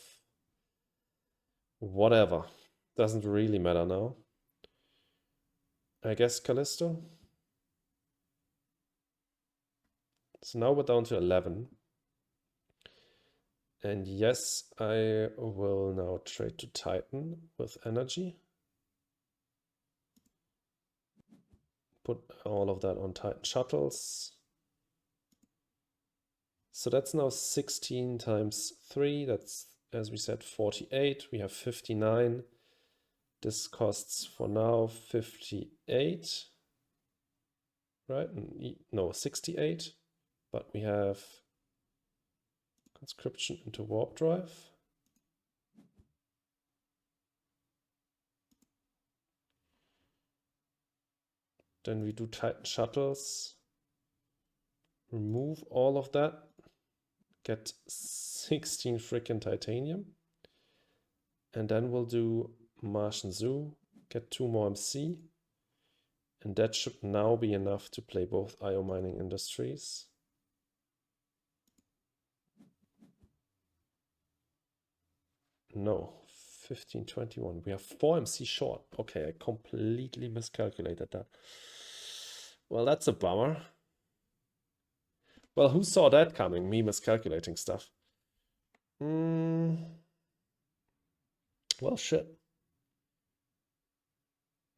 whatever. Doesn't really matter now. I guess Callisto. So now we're down to 11. And yes, I will now trade to Titan with energy. Put all of that on Titan shuttles. So that's now 16 times 3. That's, as we said, 48. We have 59. This costs for now 58. Right? No, 68. But we have conscription into warp drive. Then we do Titan shuttles. Remove all of that. Get 16 freaking titanium. And then we'll do Martian Zoo. Get 2 more MC. And that should now be enough to play both IO Mining Industries. No, 1521. We have 4 MC short. Okay, I completely miscalculated that. Well, that's a bummer. Well, who saw that coming? Me miscalculating stuff. Well, shit.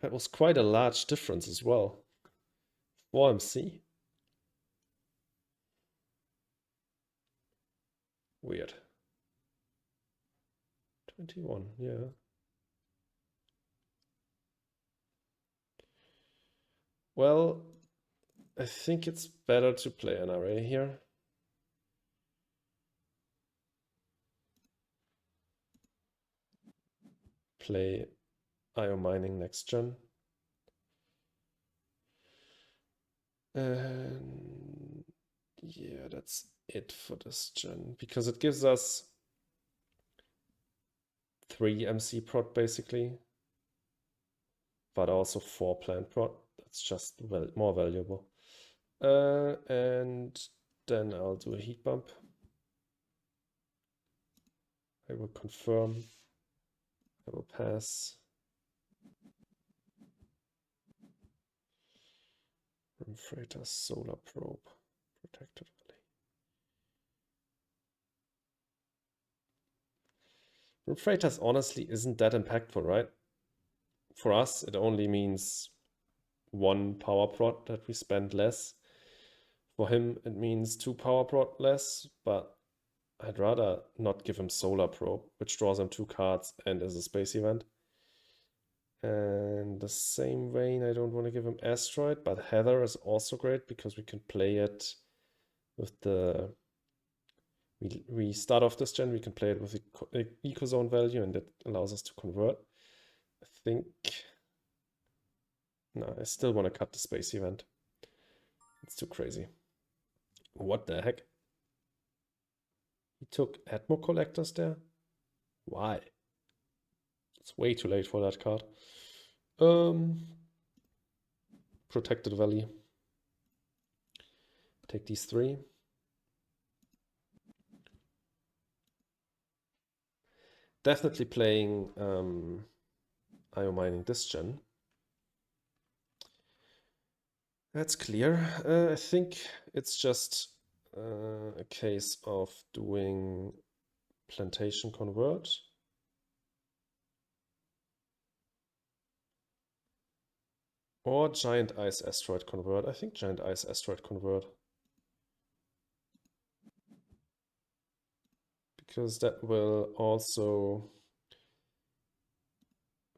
That was quite a large difference as well. 4 MC. Weird. 21, yeah. Well, I think it's better to play an array here. Play IO Mining next gen. And yeah, that's it for this gen, because it gives us 3 MC prot basically, but also 4 plant prot. That's just more valuable. And then I'll do a heat bump. I will confirm. I will pass. Freighter solar probe. Protected valley. Freighters honestly isn't that impactful, right? For us, it only means 1 power prot that we spend less. For him, it means 2 power prot less, but I'd rather not give him Solar Probe, which draws him 2 cards and is a space event. And the same vein, I don't want to give him Asteroid, but Heather is also great because we can play it with the... We start off this gen, we can play it with the Ecozone value, and it allows us to convert. I think... No, I still want to cut the space event. It's too crazy. What the heck? He took Atmo Collectors there? Why? It's way too late for that card. Protected Valley. Take these 3. Definitely playing IO mining this gen. That's clear. I think it's just a case of doing plantation convert. Or giant ice asteroid convert. I think giant ice asteroid convert. Because that will also...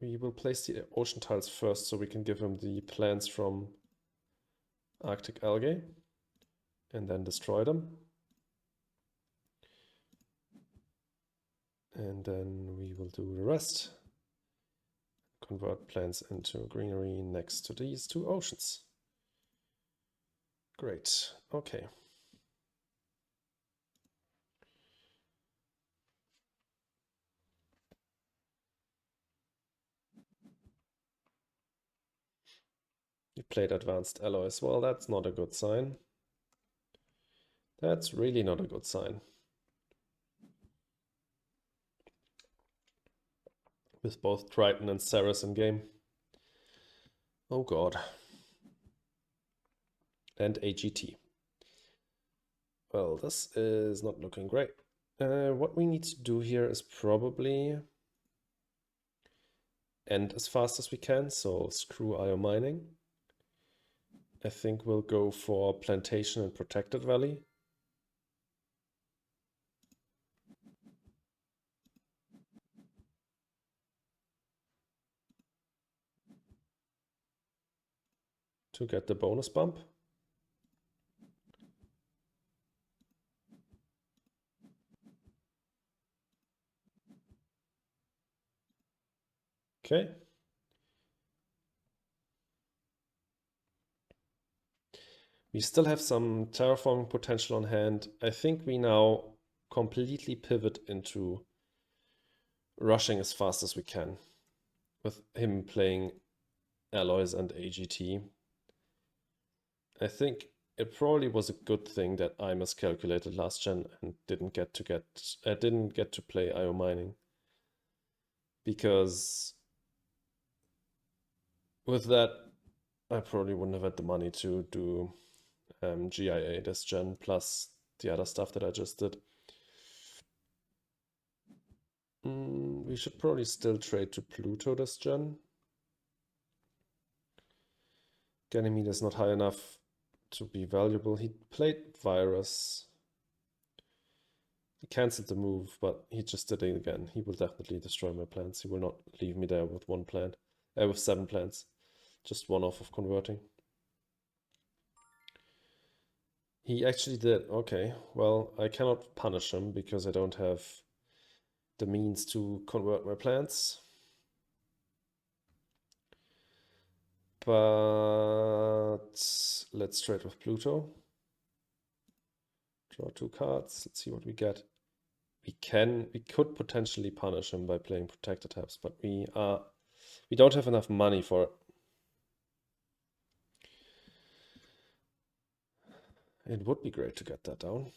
We will place the ocean tiles first so we can give him the plants from Arctic algae and then destroy them. And then we will do the rest. Convert plants into greenery next to these 2 oceans. Great, okay. We played advanced alloys. Well, that's not a good sign. That's really not a good sign. With both Triton and Ceres in game. Oh god. And AGT. Well, this is not looking great. What we need to do here is probably end as fast as we can, so screw IO mining. I think we'll go for plantation and protected valley. To get the bonus bump. Okay. We still have some terraforming potential on hand. I think we now completely pivot into rushing as fast as we can with him playing alloys and AGT. I think it probably was a good thing that I miscalculated last gen and didn't get to play IO mining, because with that I probably wouldn't have had the money to do GIA this gen plus the other stuff that I just did. We should probably still trade to Pluto this gen. Ganymede is not high enough to be valuable. He played Virus. He cancelled the move, but he just did it again. He will definitely destroy my plants. He will not leave me there with 1 plant. With 7 plants. Just 1 off of converting. He actually did. Okay, well, I cannot punish him because I don't have the means to convert my plants. But let's trade with Pluto. Draw 2 cards. Let's see what we get. We could potentially punish him by playing protected tabs, but we don't have enough money for it. It would be great to get that down.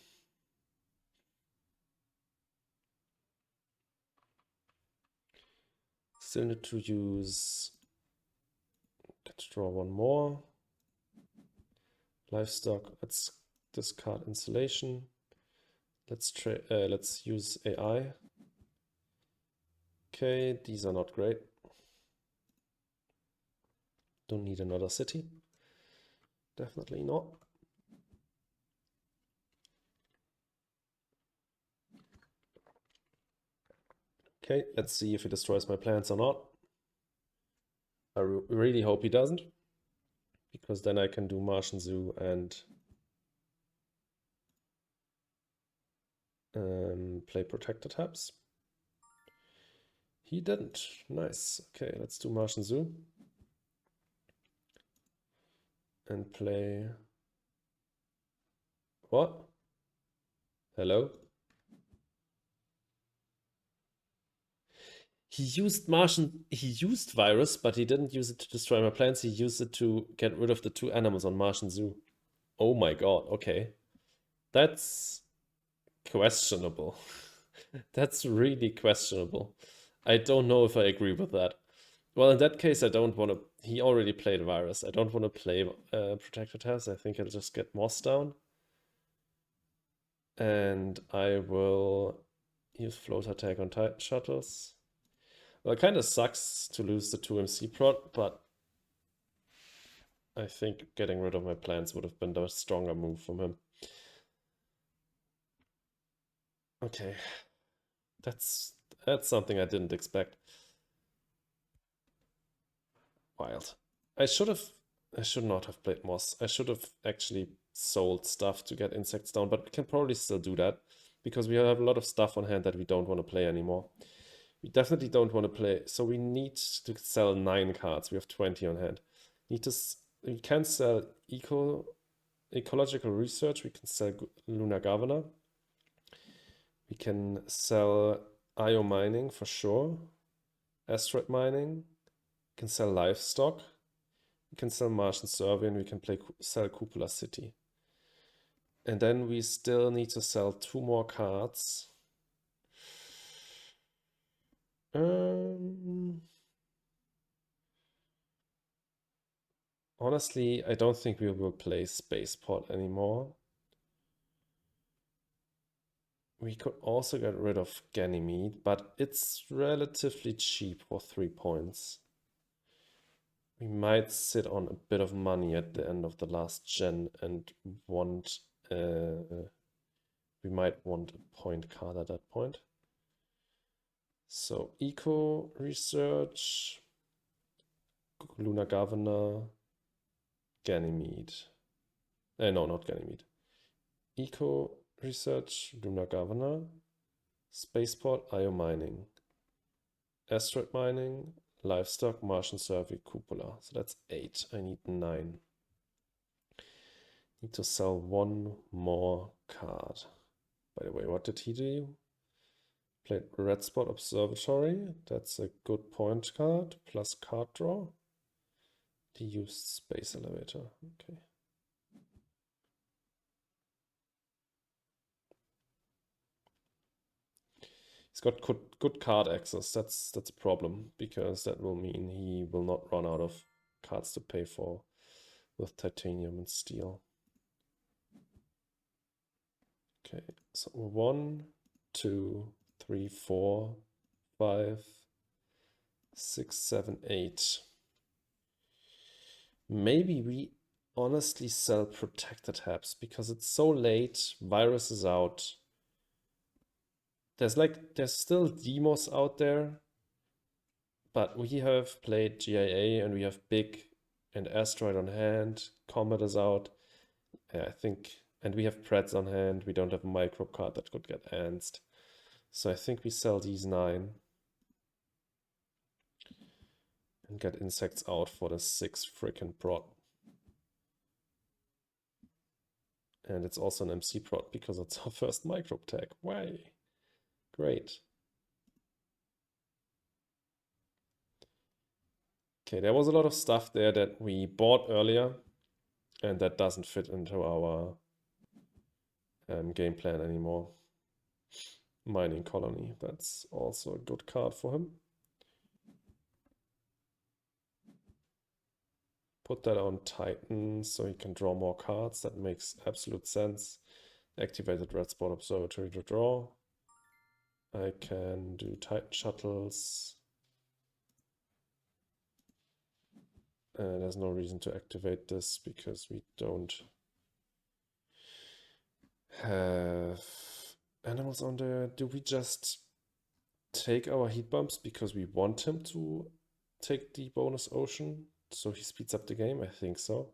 Still need to use... Get to draw 1 more. Livestock. Let's discard insulation. Let's use AI. Okay, these are not great. Don't need another city. Definitely not. Okay, let's see if he destroys my plants or not. I really hope he doesn't, because then I can do Martian Zoo and play protected tabs. He didn't. Nice. Okay, let's do Martian Zoo and play... What? Hello? He used virus, but he didn't use it to destroy my plants. He used it to get rid of the 2 animals on Martian Zoo. Oh my god, okay. That's questionable. That's really questionable. I don't know if I agree with that. Well, in that case, I don't want to. He already played virus. I don't want to play protector tabs. I think I'll just get moss down. And I will use float attack on Titan shuttles. Well, it kind of sucks to lose the 2 MC prot, but I think getting rid of my plants would have been the stronger move from him. Okay. That's something I didn't expect. Wild. I should not have played moss. I should have actually sold stuff to get insects down, but we can probably still do that because we have a lot of stuff on hand that we don't want to play anymore. We definitely don't want to play, so we need to sell 9 cards. We have 20 on hand. We can sell ecological research. We can sell lunar governor. We can sell IO mining for sure. Asteroid mining. We can sell livestock. We can sell Martian survey, and we can sell Cupola City. And then we still need to sell 2 more cards. Honestly, I don't think we will play Spaceport anymore. We could also get rid of Ganymede, but it's relatively cheap for 3 points. We might sit on a bit of money at the end of the last gen and want... we might want a point card at that point. So, Eco Research, Lunar Governor, Ganymede. No, not Ganymede. Eco Research, Lunar Governor, Spaceport, IO Mining, Asteroid Mining, Livestock, Martian Survey, Cupola. So that's 8. I need 9. Need to sell 1 more card. By the way, what did he do? Played Red Spot Observatory. That's a good point card. Plus card draw. He used Space Elevator. Okay. He's got good card access. That's a problem, because that will mean he will not run out of cards to pay for with titanium and steel. Okay, so 1, 2, 3, 4, 5, 6, 7, 8. Maybe we honestly sell protected tabs because it's so late. Virus is out. There's still demos out there, but we have played GIA and we have Big and Asteroid on hand. Comet is out. I think, and we have Preds on hand. We don't have a micro card that could get ansed. So I think we sell these 9 and get insects out for the 6 freaking prot. And it's also an MC prot because it's our first micro tag. Why? Great. Okay, there was a lot of stuff there that we bought earlier and that doesn't fit into our game plan anymore. Mining Colony, that's also a good card for him. Put that on Titan so he can draw more cards. That makes absolute sense. Activated Red Spot Observatory to draw. I can do Titan shuttles. There's no reason to activate this because we don't have animals on there. Do we just take our heat bumps because we want him to take the bonus ocean so he speeds up the game? I think so.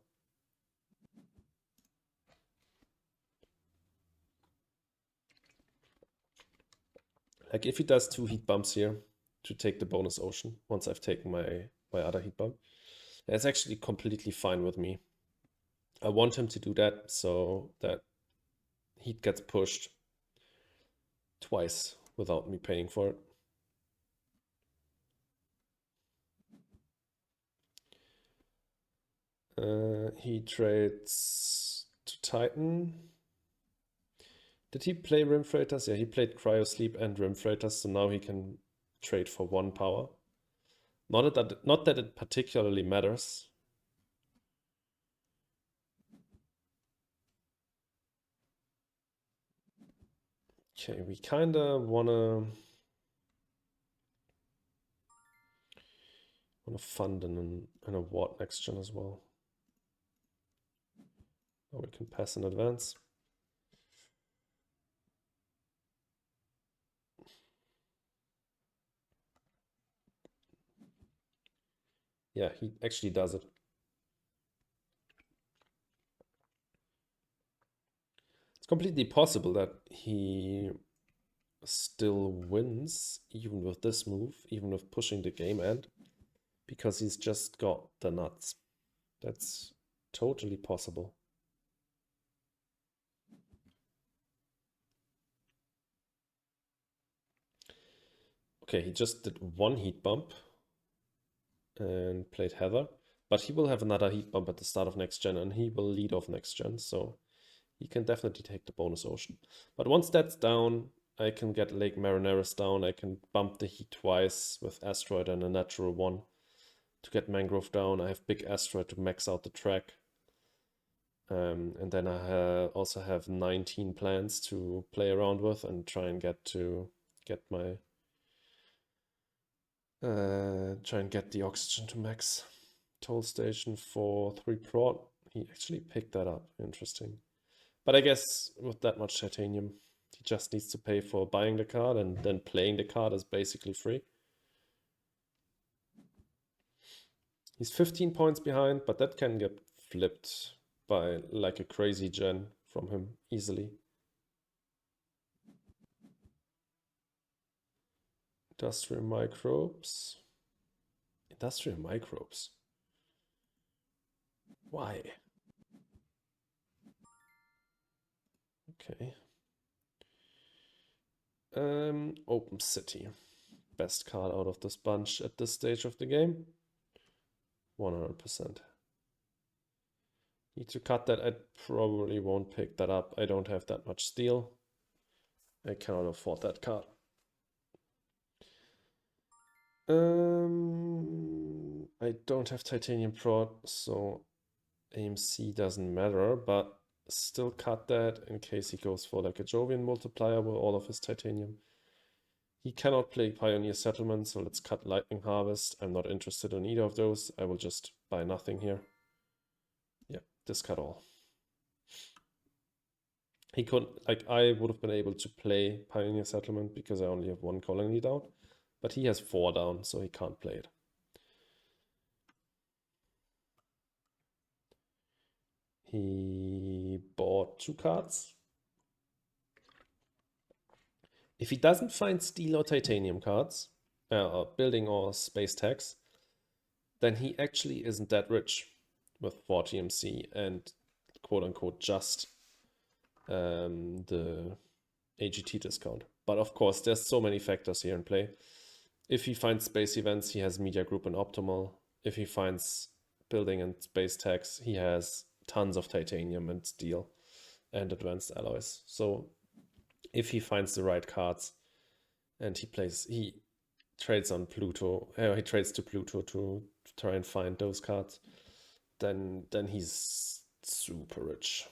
Like if he does 2 heat bumps here to take the bonus ocean once I've taken my other heat bump, that's actually completely fine with me. I want him to do that so that heat gets pushed twice without me paying for it. He trades to Titan. Did he play Rim Freighters? Yeah, he played Cryo Sleep and Rim Freighters, so now he can trade for 1 power. Not that it particularly matters. Okay, we kinda wanna fund in a ward next gen as well. Or we can pass in advance. Yeah, he actually does it. It's completely possible that he still wins even with this move, even with pushing the game end, because he's just got the nuts. That's totally possible. Okay, he just did 1 heat bump and played Heather, but he will have another heat bump at the start of next gen and he will lead off next gen, so he can definitely take the bonus ocean. But once that's down, I can get Lake Marineris down. I can bump the heat twice with Asteroid and a natural 1 to get Mangrove down. I have big Asteroid to max out the track. And then I also have 19 plants to play around with and try and get my try and get the oxygen to max. Toll station for 3 prot. He actually picked that up. Interesting. But I guess with that much titanium, he just needs to pay for buying the card, and then playing the card is basically free. He's 15 points behind, but that can get flipped by like a crazy gen from him easily. Industrial microbes. Industrial microbes. Why? Okay. Open City. Best card out of this bunch at this stage of the game. 100%. Need to cut that. I probably won't pick that up. I don't have that much steel. I cannot afford that card. I don't have titanium prod, so AMC doesn't matter, but still cut that in case he goes for like a Jovian multiplier with all of his titanium. He cannot play Pioneer Settlement, so let's cut Lightning Harvest. I'm not interested in either of those. I will just buy nothing here. Yeah, discard all. He couldn't, like, I would have been able to play Pioneer Settlement because I only have 1 colony down, but he has 4 down, so he can't play it. He bought 2 cards. If he doesn't find steel or titanium cards, or building or space tags, then he actually isn't that rich with 4 TMC and quote unquote just the AGT discount. But of course, there's so many factors here in play. If he finds space events, he has Media Group and Optimal. If he finds building and space tags, he has tons of titanium and steel and advanced alloys. So if he finds the right cards and he trades on Pluto, he trades to Pluto to try and find those cards, then he's super rich.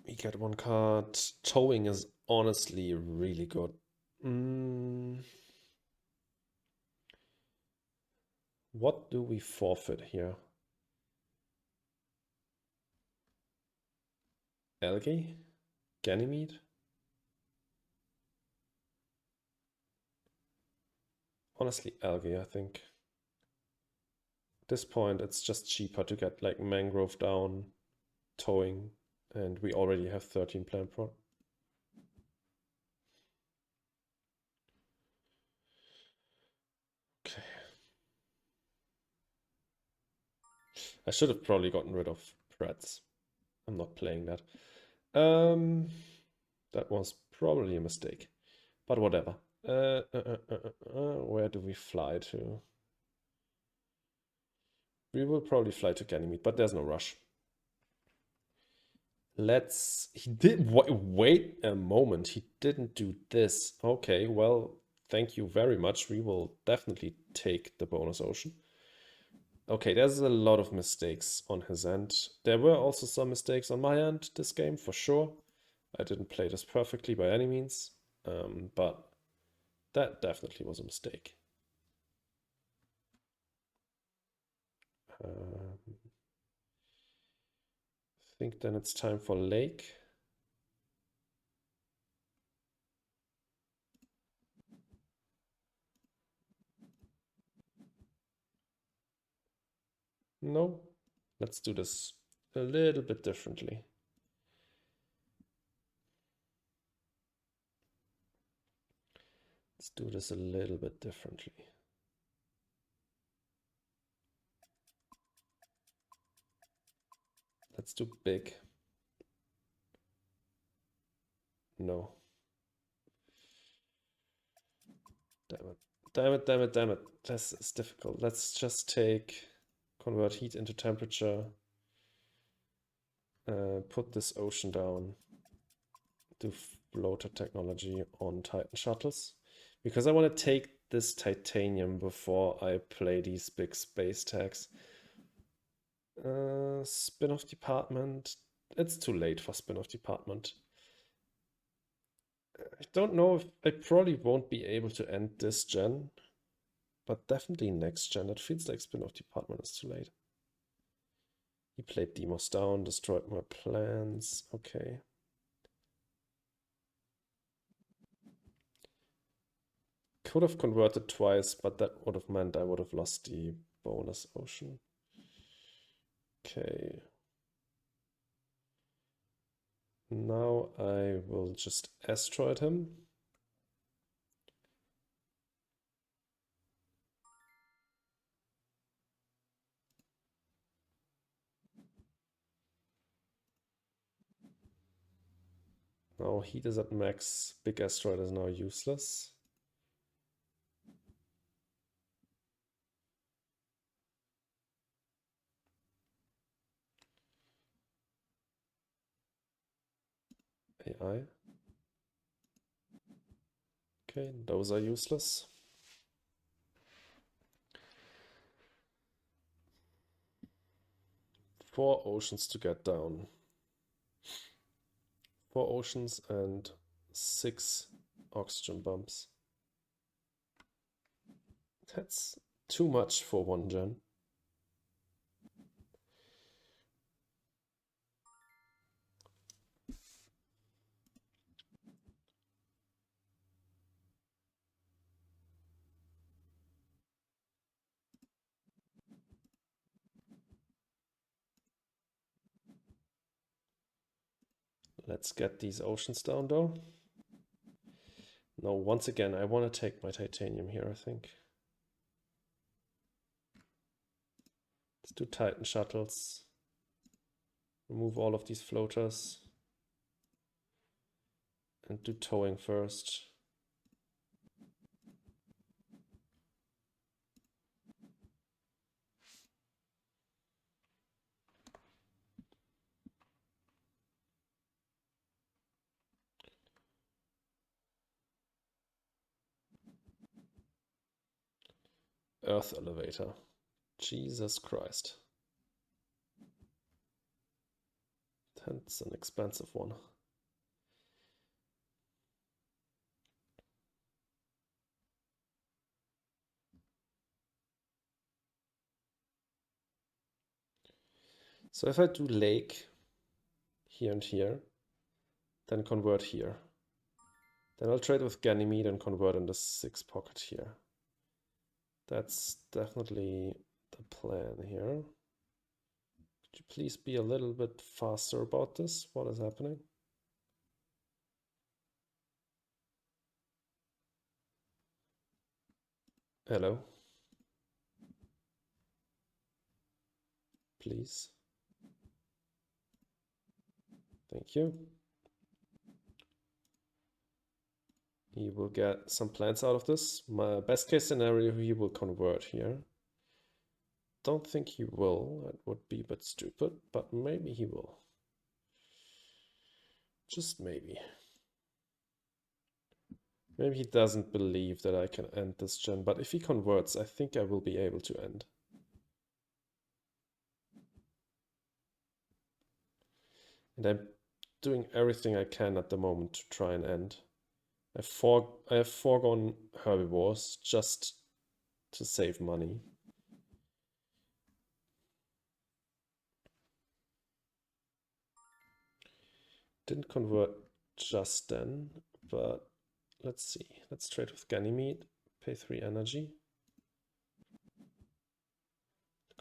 We get 1 card. Towing is honestly really good. What do we forfeit here? Algae? Ganymede? Honestly, algae, I think. At this point, it's just cheaper to get like mangrove down, towing, and we already have 13 plant prod. Okay. I should have probably gotten rid of Preds. I'm not playing that. That was probably a mistake, but whatever. Where do we fly to? We will probably fly to Ganymede, but there's no rush. He did, wait a moment, he didn't do this. Okay, well, thank you very much. We will definitely take the bonus ocean. Okay, there's a lot of mistakes on his end. There were also some mistakes on my end this game, for sure. I didn't play this perfectly by any means, but that definitely was a mistake. I think then it's time for Lake. No, let's do this a little bit differently. Let's do this a little bit differently. Let's do big. No. Damn it. Damn it, damn it, damn it. This is difficult. Let's just convert heat into temperature. Put this ocean down. Do floater technology on Titan shuttles. Because I want to take this titanium before I play these big space tags. Spin-off department. It's too late for spin-off department. I don't know if I probably won't be able to end this gen, but definitely next gen. It feels like spin-off department is too late. He played Demos down, destroyed my plans. Okay. Could have converted twice, but that would have meant I would have lost the bonus ocean. Okay. Now I will just asteroid him. Now heat is at max. Big asteroid is now useless. AI. Okay, those are useless. Four oceans to get down. 4 oceans and 6 oxygen bumps. That's too much for one gen. Let's get these oceans down though. No, once again, I want to take my titanium here, I think. Let's do Titan shuttles. Remove all of these floaters. And do towing first. Earth elevator. Jesus Christ. That's an expensive one. So if I do lake here and here, then convert here. Then I'll trade with Ganymede and convert in the 6 pocket here. That's definitely the plan here. Could you please be a little bit faster about this? What is happening? Hello? Please. Thank you. He will get some plants out of this. My best case scenario, he will convert here. Don't think he will. That would be a bit stupid, but maybe he will. Just maybe. Maybe he doesn't believe that I can end this gen, but if he converts, I think I will be able to end. And I'm doing everything I can at the moment to try and end. I have foregone herbivores just to save money. Didn't convert just then, but let's see. Let's trade with Ganymede, pay 3 energy.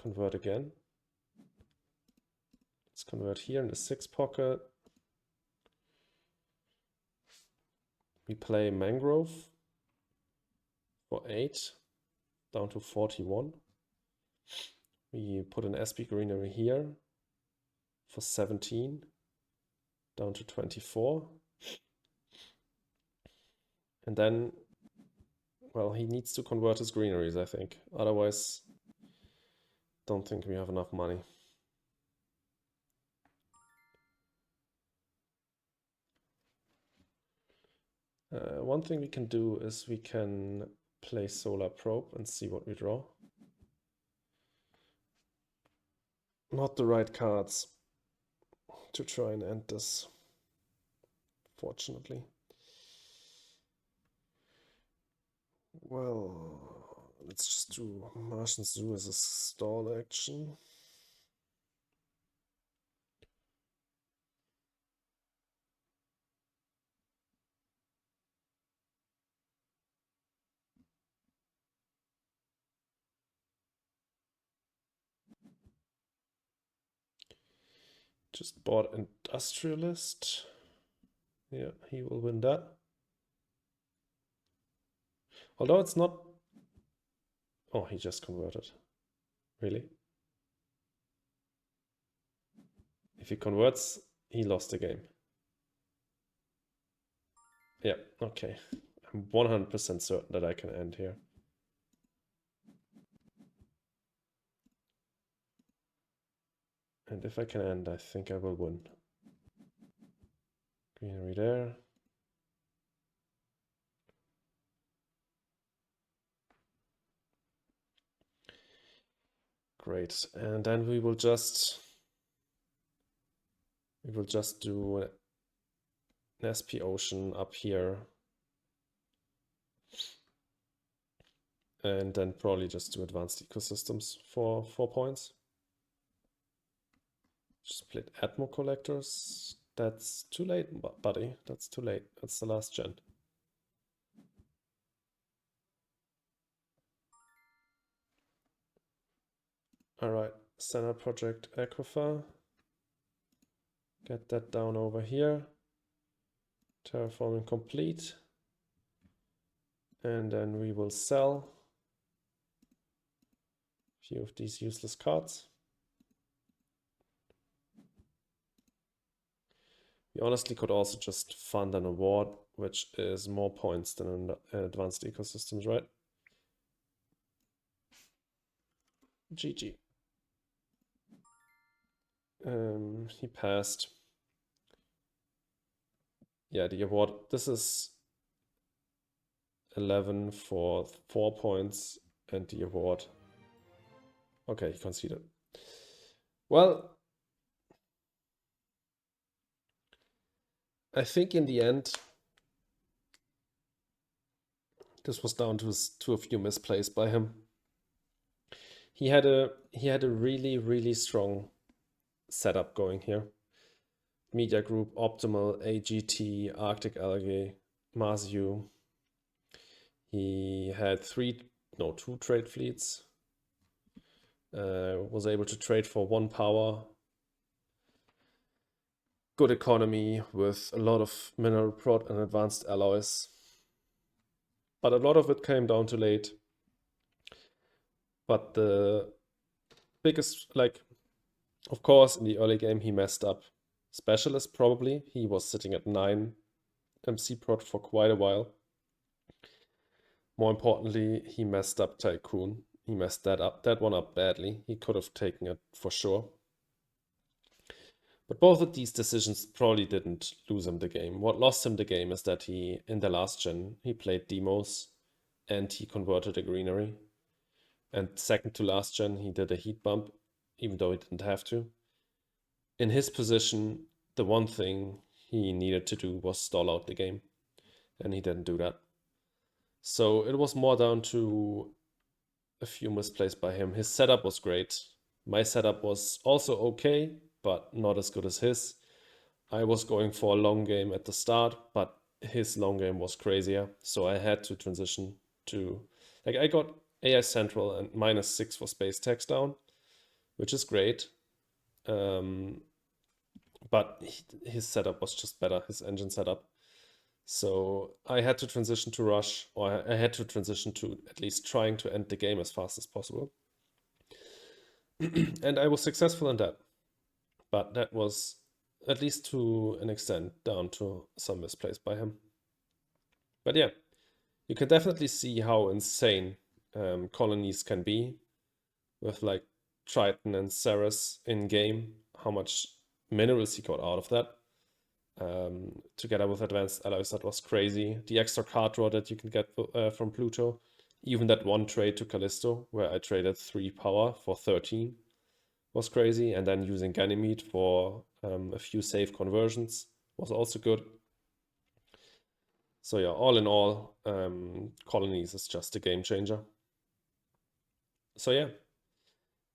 Convert again. Let's convert here in the 6 pocket. We play Mangrove for 8, down to 41. We put an SP greenery here for 17, down to 24. And then, well, he needs to convert his greeneries, I think. Otherwise, don't think we have enough money. One thing we can do is we can play Solar Probe and see what we draw. Not the right cards to try and end this, fortunately. Well, let's just do Martian Zoo as a stall action. Just bought Industrialist. Yeah, he will win that. Although it's not... Oh, he just converted. Really? If he converts, he lost the game. Yeah, okay. I'm 100% certain that I can end here. And if I can end, I think I will win. Greenery there. Great. And then we will just do an SP Ocean up here. And then probably just do advanced ecosystems for 4 points. Just split Atmo collectors. That's too late, buddy. That's too late. That's the last gen. Alright, Standard Project Aquifer. Get that down over here. Terraforming complete. And then we will sell a few of these useless cards. We honestly could also just fund an award, which is more points than in advanced ecosystems, right? GG. He passed. Yeah, the award, this is 11 for 4 points and the award. Okay, he conceded. Well, I think in the end, this was down to a few misplays by him. He had a really, really strong setup going here. Media Group, Optimal, AGT, Arctic Algae, Mars U. He had 2 trade fleets. Was able to trade for 1 power. Good economy with a lot of mineral prod and advanced alloys. But a lot of it came down to late. But the biggest, of course, in the early game he messed up. specialist probably. He was sitting at 9 MC prot for quite a while. More importantly, he messed up Tycoon. He messed that one up badly. He could have taken it for sure. But both of these decisions probably didn't lose him the game. What lost him the game is that he, in the last gen, he played demos and he converted a greenery. And second to last gen, he did a heat bump, even though he didn't have to. In his position, the one thing he needed to do was stall out the game, and he didn't do that. So it was more down to a few misplays by him. His setup was great. My setup was also okay, but not as good as his. I was going for a long game at the start, but his long game was crazier. So I had to transition to, like, I got AI Central and -6 for space tax down, which is great. But his setup was just better, his engine setup. So I had to transition to rush, or I had to transition to at least trying to end the game as fast as possible. And I was successful in that. But that was, at least to an extent, down to some misplays by him. But yeah, you can definitely see how insane Colonies can be with like Triton and Ceres in game, how much minerals he got out of that. Together with advanced alloys, that was crazy. The extra card draw that you can get from Pluto, even that one trade to Callisto, where I traded 3 power for 13, was crazy. And then using Ganymede for a few safe conversions was also good. So yeah, all in all, Colonies is just a game changer. So yeah,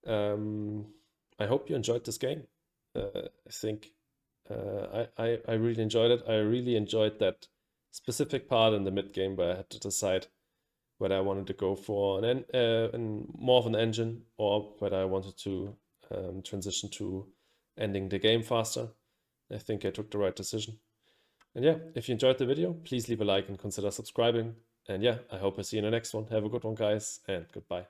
I hope you enjoyed this game. I think I really enjoyed it. I really enjoyed that specific part in the mid game where I had to decide whether I wanted to go for more of an engine or whether I wanted to transition to ending the game faster. I think I took the right decision. And yeah, if you enjoyed the video, please leave a like and consider subscribing. And yeah, I hope I see you in the next one. Have a good one, guys, and goodbye.